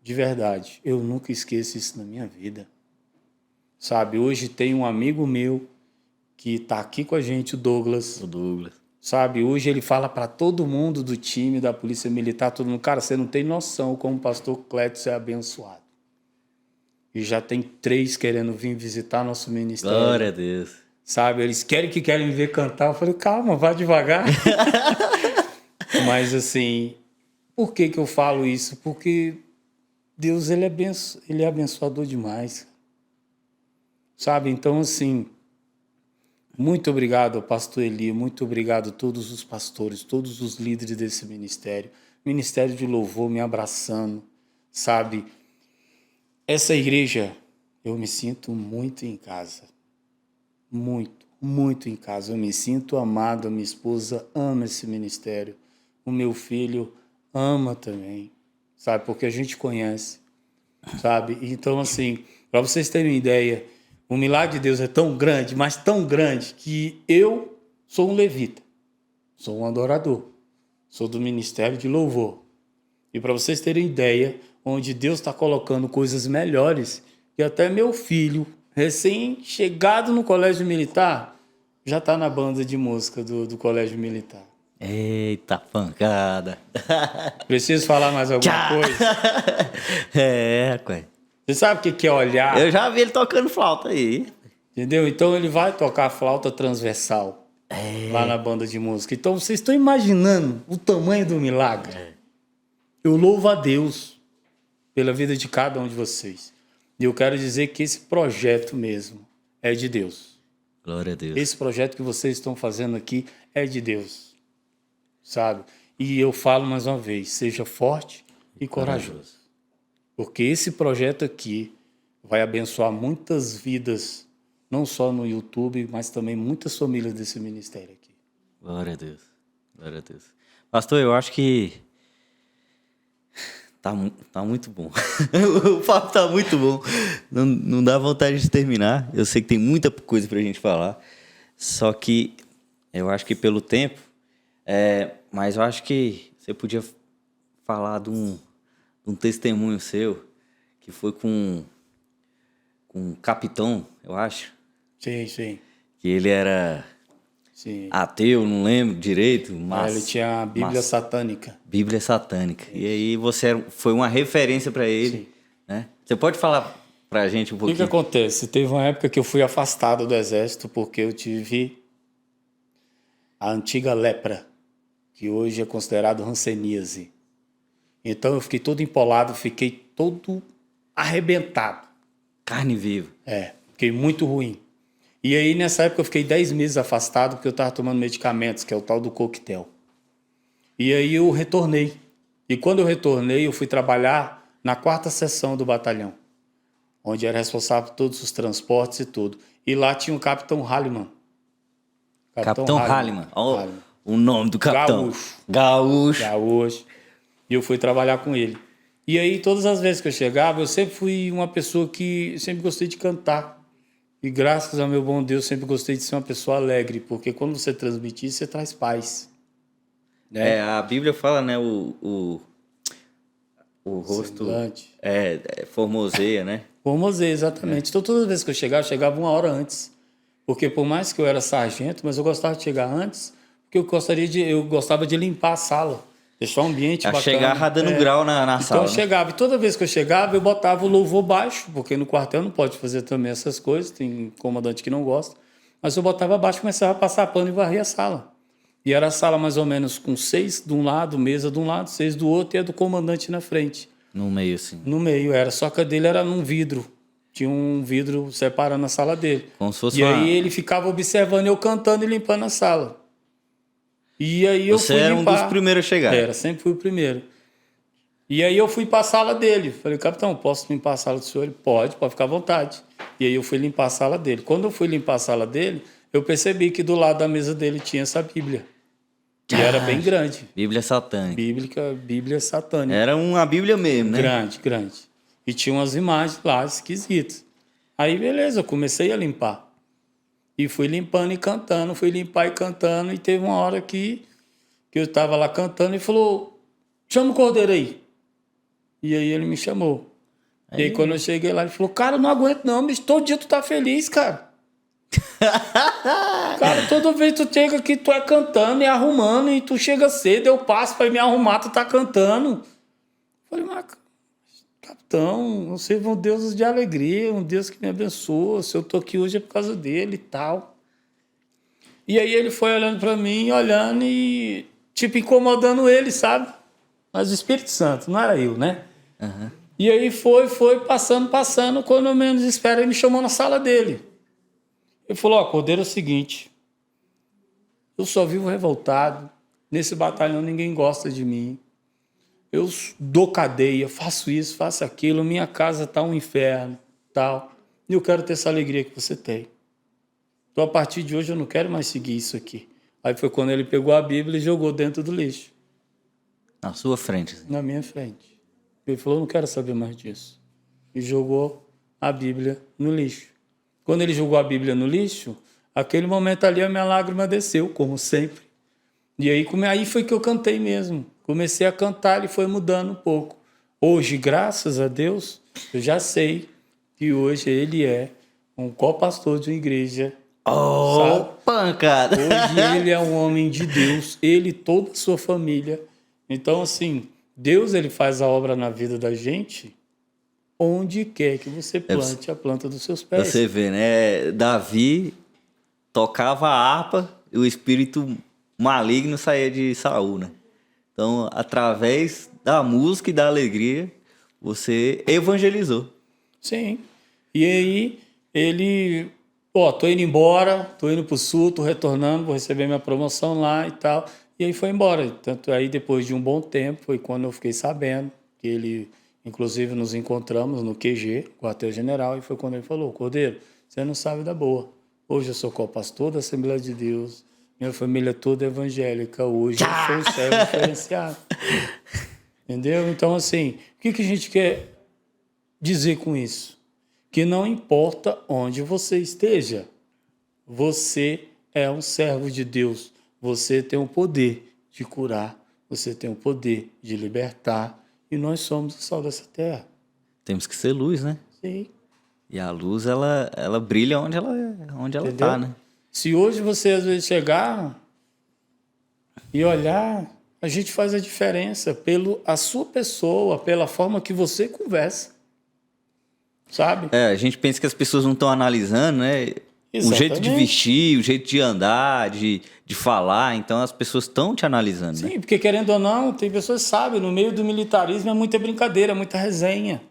de verdade, eu nunca esqueço isso na minha vida. Sabe, hoje tem um amigo meu que está aqui com a gente, o Douglas. O Douglas. Sabe, hoje ele fala para todo mundo do time da Polícia Militar, todo mundo, cara, você não tem noção como o pastor Clécio é abençoado. E já tem 3 querendo vir visitar nosso ministério. Glória a Deus. Sabe, eles querem me ver cantar. Eu falei, calma, vá devagar. Mas assim, por que eu falo isso? Porque Deus, ele é abençoador demais. Sabe, então assim, muito obrigado ao pastor Eli, muito obrigado a todos os pastores, todos os líderes desse ministério. Ministério de Louvor me abraçando, sabe? Essa igreja, eu me sinto muito em casa. Muito, muito em casa. Eu me sinto amado, a minha esposa ama esse ministério. O meu filho ama também, sabe? Porque a gente conhece, sabe? Então, assim, para vocês terem uma ideia, o milagre de Deus é tão grande, mas tão grande, que eu sou um levita, sou um adorador, sou do Ministério de Louvor. E para vocês terem ideia, onde Deus está colocando coisas melhores, que até meu filho, recém-chegado no colégio militar, já está na banda de música do colégio militar. Eita, pancada. Preciso falar mais alguma coisa? Coé. Você sabe o que é olhar? Eu já vi ele tocando flauta aí. Entendeu? Então ele vai tocar flauta transversal lá na banda de música. Então vocês estão imaginando o tamanho do milagre? Eu louvo a Deus pela vida de cada um de vocês. E eu quero dizer que esse projeto mesmo é de Deus. Glória a Deus. Esse projeto que vocês estão fazendo aqui é de Deus. Sabe? E eu falo mais uma vez, seja forte e corajoso. Porque esse projeto aqui vai abençoar muitas vidas, não só no YouTube, mas também muitas famílias desse ministério aqui. Glória a Deus. Glória a Deus. Pastor, eu acho que tá muito bom. O papo tá muito bom. Não dá vontade de terminar. Eu sei que tem muita coisa pra gente falar. Só que eu acho que pelo tempo... mas eu acho que você podia falar de um testemunho seu, que foi com um capitão, eu acho. Sim, sim. Que ele era Sim. ateu, não lembro direito. Mas Ele tinha a Bíblia satânica. Bíblia satânica. Isso. E aí você foi uma referência para ele. Sim. Né? Você pode falar para a gente um pouquinho? O que acontece? Teve uma época que eu fui afastado do exército porque eu tive a antiga lepra, que hoje é considerado hanseníase. Então eu fiquei todo empolado, fiquei todo arrebentado. Carne viva. Fiquei muito ruim. E aí nessa época eu fiquei 10 meses afastado porque eu estava tomando medicamentos, que é o tal do coquetel. E aí eu retornei. E quando eu retornei, eu fui trabalhar na 4ª seção do batalhão, onde era responsável por todos os transportes e tudo. E lá tinha o Capitão Halliman. Capitão Halliman. Oh, o nome do capitão. Gaúcho. E eu fui trabalhar com ele. E aí, todas as vezes que eu chegava, eu sempre fui uma pessoa que sempre gostei de cantar. E graças ao meu bom Deus, sempre gostei de ser uma pessoa alegre, porque quando você transmite isso, você traz paz. Né? A Bíblia fala, né, o rosto formoseia, né? Formoseia, exatamente. Então, todas as vezes que eu chegava 1 hora antes. Porque por mais que eu era sargento, mas eu gostava de chegar antes, porque eu gostava de limpar a sala. Deixar o ambiente bacana. Chegava dando grau na então, sala. Então eu chegava, e toda vez que eu chegava, eu botava o louvor baixo, porque no quartel não pode fazer também essas coisas, tem comandante que não gosta. Mas eu botava baixo, começava a passar pano e varrer a sala. E era a sala mais ou menos com 6 de um lado, mesa de um lado, 6 do outro, e a do comandante na frente. No meio, assim. No meio, era. Só que a dele era num vidro. Tinha um vidro separando a sala dele. Como se fosse aí ele ficava observando eu cantando e limpando a sala. E aí eu Você fui era limpar. um dos primeiros a chegar. Sempre fui o primeiro. E aí eu fui para a sala dele. Falei, capitão, posso limpar a sala do senhor? Ele, pode ficar à vontade. E aí eu fui limpar a sala dele. Quando eu fui limpar a sala dele, eu percebi que do lado da mesa dele tinha essa Bíblia. E era bem grande. Bíblia satânica. Bíblia satânica. Era uma Bíblia mesmo, né? Grande. E tinha umas imagens lá esquisitas. Aí, beleza, eu comecei a limpar. E fui limpando e cantando, fui limpar e cantando. E teve uma hora que eu estava lá cantando e falou, chama o Cordeiro aí. E aí ele me chamou. E aí quando eu cheguei lá, ele falou, cara, eu não aguento não, mas todo dia tu tá feliz, cara. Cara, toda vez tu chega aqui, tu é cantando e arrumando, e tu chega cedo, eu passo pra me arrumar, tu tá cantando. Eu falei, mas, capitão, você é um Deus de alegria, um Deus que me abençoa, se eu tô aqui hoje é por causa dele e tal. E aí ele foi olhando pra mim, olhando e, tipo, incomodando ele, sabe? Mas o Espírito Santo, não era eu, né? Uhum. E aí foi passando, quando eu menos espero, ele me chamou na sala dele. Ele falou, Cordeiro, é o seguinte, eu só vivo revoltado, nesse batalhão ninguém gosta de mim, eu dou cadeia, faço isso, faço aquilo, minha casa tá um inferno, tal, e eu quero ter essa alegria que você tem. Então, a partir de hoje, eu não quero mais seguir isso aqui. Aí foi quando ele pegou a Bíblia e jogou dentro do lixo. Na sua frente. Assim. Na minha frente. Ele falou, não quero saber mais disso. E jogou a Bíblia no lixo. Quando ele jogou a Bíblia no lixo, aquele momento ali a minha lágrima desceu, como sempre. E aí foi que eu cantei mesmo. Comecei a cantar e foi mudando um pouco. Hoje, graças a Deus, eu já sei que hoje ele é um co-pastor de uma igreja. Oh, pancada! Hoje ele é um homem de Deus, ele e toda a sua família. Então, assim, Deus ele faz a obra na vida da gente onde quer que você plante a planta dos seus pés. Você vê, né? Davi tocava a harpa e o espírito maligno saía de Saul, né? Então, através da música e da alegria, você evangelizou. Sim. E aí, ele... tô indo embora, tô indo pro sul, tô retornando, vou receber minha promoção lá e tal. E aí foi embora. Tanto aí, depois de um bom tempo, foi quando eu fiquei sabendo que ele... Inclusive, nos encontramos no QG, quartel-general, e foi quando ele falou, Cordeiro, você não sabe da boa. Hoje eu sou co-pastor da Assembleia de Deus, minha família toda é evangélica, hoje eu sou um servo diferenciado. Entendeu? Então, assim, o que a gente quer dizer com isso? Que não importa onde você esteja, você é um servo de Deus, você tem o poder de curar, você tem o poder de libertar, e nós somos o sal dessa terra. Temos que ser luz, né? Sim. E a luz, ela brilha onde ela tá, né? Se hoje você, às vezes, chegar e olhar, a gente faz a diferença pela sua pessoa, pela forma que você conversa. Sabe? A gente pensa que as pessoas não estão analisando, né? Exatamente. O jeito de vestir, o jeito de andar, de falar. Então, as pessoas estão te analisando, Sim, né? porque querendo ou não, tem pessoas que sabem, no meio do militarismo é muita brincadeira, muita resenha.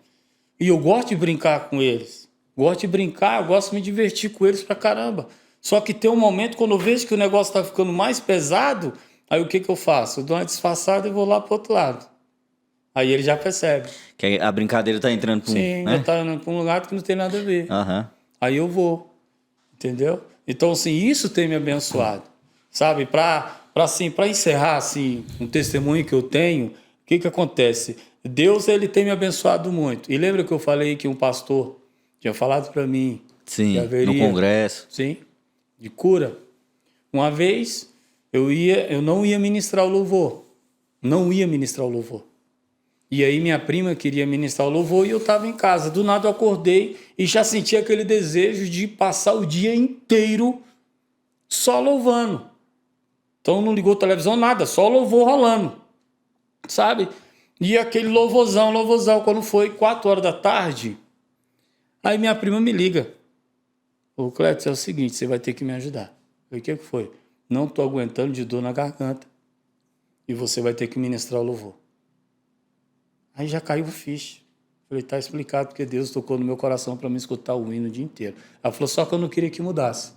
E eu gosto de brincar com eles. Gosto de brincar, eu gosto de me divertir com eles pra caramba. Só que tem um momento, quando eu vejo que o negócio tá ficando mais pesado, aí o que eu faço? Eu dou uma disfarçada e vou lá pro outro lado. Aí ele já percebe. Que a brincadeira tá entrando pra Sim, né? tá indo pra um lugar que não tem nada a ver. Uhum. Aí eu vou. Entendeu? Então, assim, isso tem me abençoado. Sabe? Pra encerrar, assim, um testemunho que eu tenho, o que acontece? Deus, ele tem me abençoado muito. E lembra que eu falei que um pastor tinha falado para mim... Sim, que haveria, no congresso. Sim, de cura. Uma vez, eu não ia ministrar o louvor. Não ia ministrar o louvor. E aí minha prima queria ministrar o louvor e eu estava em casa. Do nada eu acordei e já senti aquele desejo de passar o dia inteiro só louvando. Então não ligou a televisão, nada, só louvor rolando. Sabe? E aquele louvorzão. Quando foi 4 horas da tarde, aí minha prima me liga. Ô, Clétis, é o seguinte, você vai ter que me ajudar. Eu falei, o que foi? Não estou aguentando de dor na garganta e você vai ter que ministrar o louvor. Aí já caiu o ficha. Falei, tá explicado porque Deus tocou no meu coração para me escutar o hino o dia inteiro. Ela falou, só que eu não queria que mudasse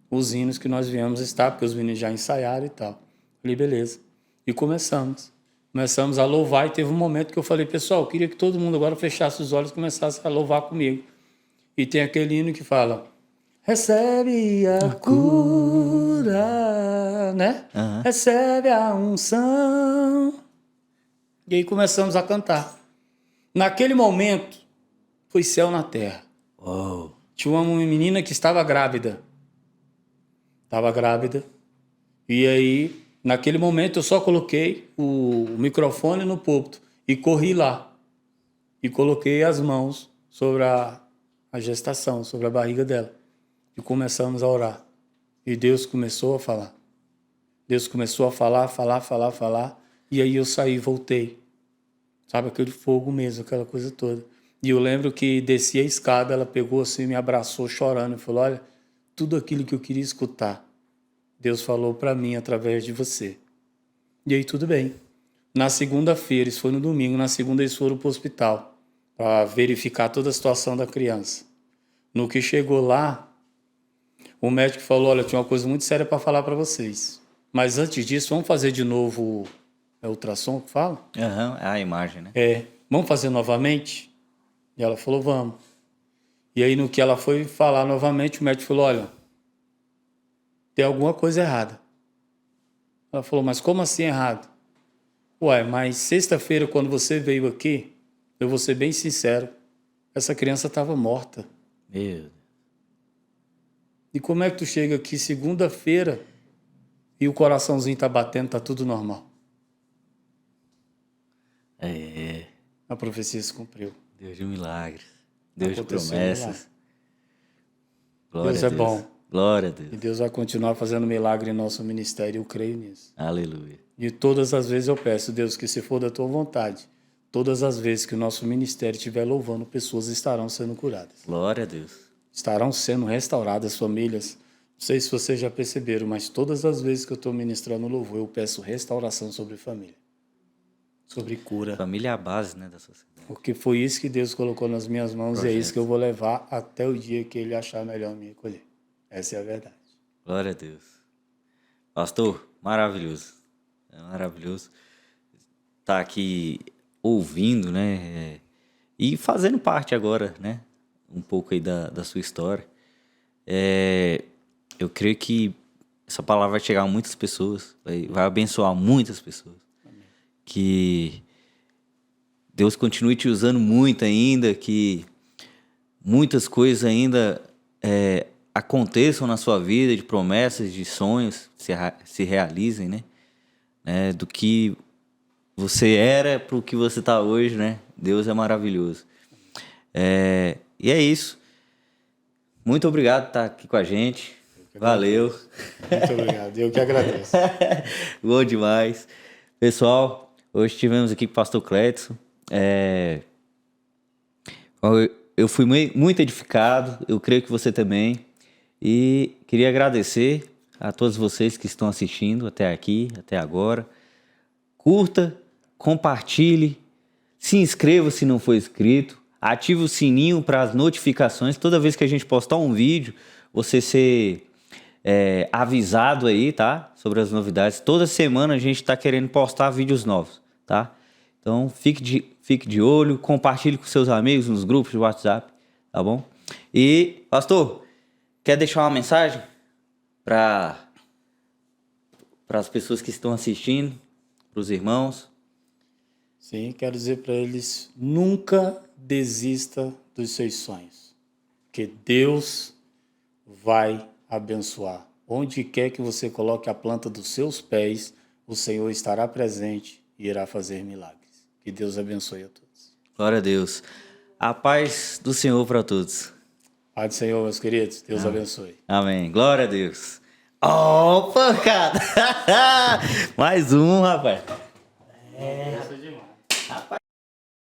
os hinos que nós viemos estar, porque os meninos já ensaiaram e tal. Falei, beleza. E começamos. Começamos a louvar e teve um momento que eu falei, pessoal, eu queria que todo mundo agora fechasse os olhos e começasse a louvar comigo. E tem aquele hino que fala, recebe a cura, né? Uhum. Recebe a unção. E aí começamos a cantar. Naquele momento, foi céu na terra. Oh. Tinha uma menina que estava grávida. estava grávida. E aí, naquele momento, eu só coloquei o microfone no púlpito e corri lá. E coloquei as mãos sobre a gestação, sobre a barriga dela. E começamos a orar. E Deus começou a falar. Deus começou a falar. E aí eu saí, voltei. Sabe, aquele fogo mesmo, aquela coisa toda. E eu lembro que desci a escada, ela pegou assim, me abraçou chorando e falou, olha, tudo aquilo que eu queria escutar, Deus falou para mim através de você. E aí tudo bem. Na segunda-feira, isso foi no domingo, na segunda eles foram para o hospital para verificar toda a situação da criança. No que chegou lá, o médico falou, olha, tinha uma coisa muito séria para falar para vocês. Mas antes disso, vamos fazer de novo o ultrassom que fala? Aham, é a imagem, né? Vamos fazer novamente? E ela falou, vamos. E aí no que ela foi falar novamente, o médico falou, olha, tem alguma coisa errada. Ela falou, mas como assim errado? Ué, mas sexta-feira, quando você veio aqui, eu vou ser bem sincero, essa criança estava morta. Meu Deus. E como é que tu chega aqui segunda-feira e o coraçãozinho tá batendo, tá tudo normal? A profecia se cumpriu. Deus de milagres. Deus de Aconteceu promessas. Glória Deus a é Deus. bom. Glória a E Deus. Deus vai continuar fazendo milagre em nosso ministério, eu creio nisso. Aleluia. E todas as vezes eu peço, Deus, que se for da tua vontade, todas as vezes que o nosso ministério estiver louvando, pessoas estarão sendo curadas. Glória a Deus. Estarão sendo restauradas famílias. Não sei se vocês já perceberam, mas todas as vezes que eu estou ministrando louvor, eu peço restauração sobre família. Sobre cura. Família é a base, né, da sociedade. Porque foi isso que Deus colocou nas minhas mãos e é isso que eu vou levar até o dia que Ele achar melhor me recolher. Essa é a verdade. Glória a Deus. Pastor, maravilhoso. É maravilhoso estar aqui ouvindo, né? E fazendo parte agora, né? Um pouco aí da sua história. Eu creio que essa palavra vai chegar a muitas pessoas, vai abençoar muitas pessoas. Amém. Que Deus continue te usando muito ainda, que muitas coisas ainda aconteçam na sua vida, de promessas, de sonhos se realizem, né? Do que você era para o que você está hoje, né? Deus é maravilhoso. E é isso. Muito obrigado por estar aqui com a gente. Valeu. Muito obrigado. Eu que agradeço. Bom demais. Pessoal, hoje estivemos aqui com o pastor Clédson. Eu fui muito edificado, eu creio que você também. E queria agradecer a todos vocês que estão assistindo até aqui, até agora. Curta, compartilhe, se inscreva se não for inscrito, ative o sininho para as notificações. Toda vez que a gente postar um vídeo, você ser avisado aí, tá? Sobre as novidades. Toda semana a gente está querendo postar vídeos novos, tá? Então fique de olho, compartilhe com seus amigos nos grupos de WhatsApp, tá bom? E, pastor, quer deixar uma mensagem para as pessoas que estão assistindo, para os irmãos? Sim, quero dizer para eles, nunca desista dos seus sonhos, que Deus vai abençoar. Onde quer que você coloque a planta dos seus pés, o Senhor estará presente e irá fazer milagres. Que Deus abençoe a todos. Glória a Deus. A paz do Senhor para todos. Paz do Senhor, meus queridos. Deus abençoe. Amém. Glória a Deus. Opa, cara! Mais um, rapaz.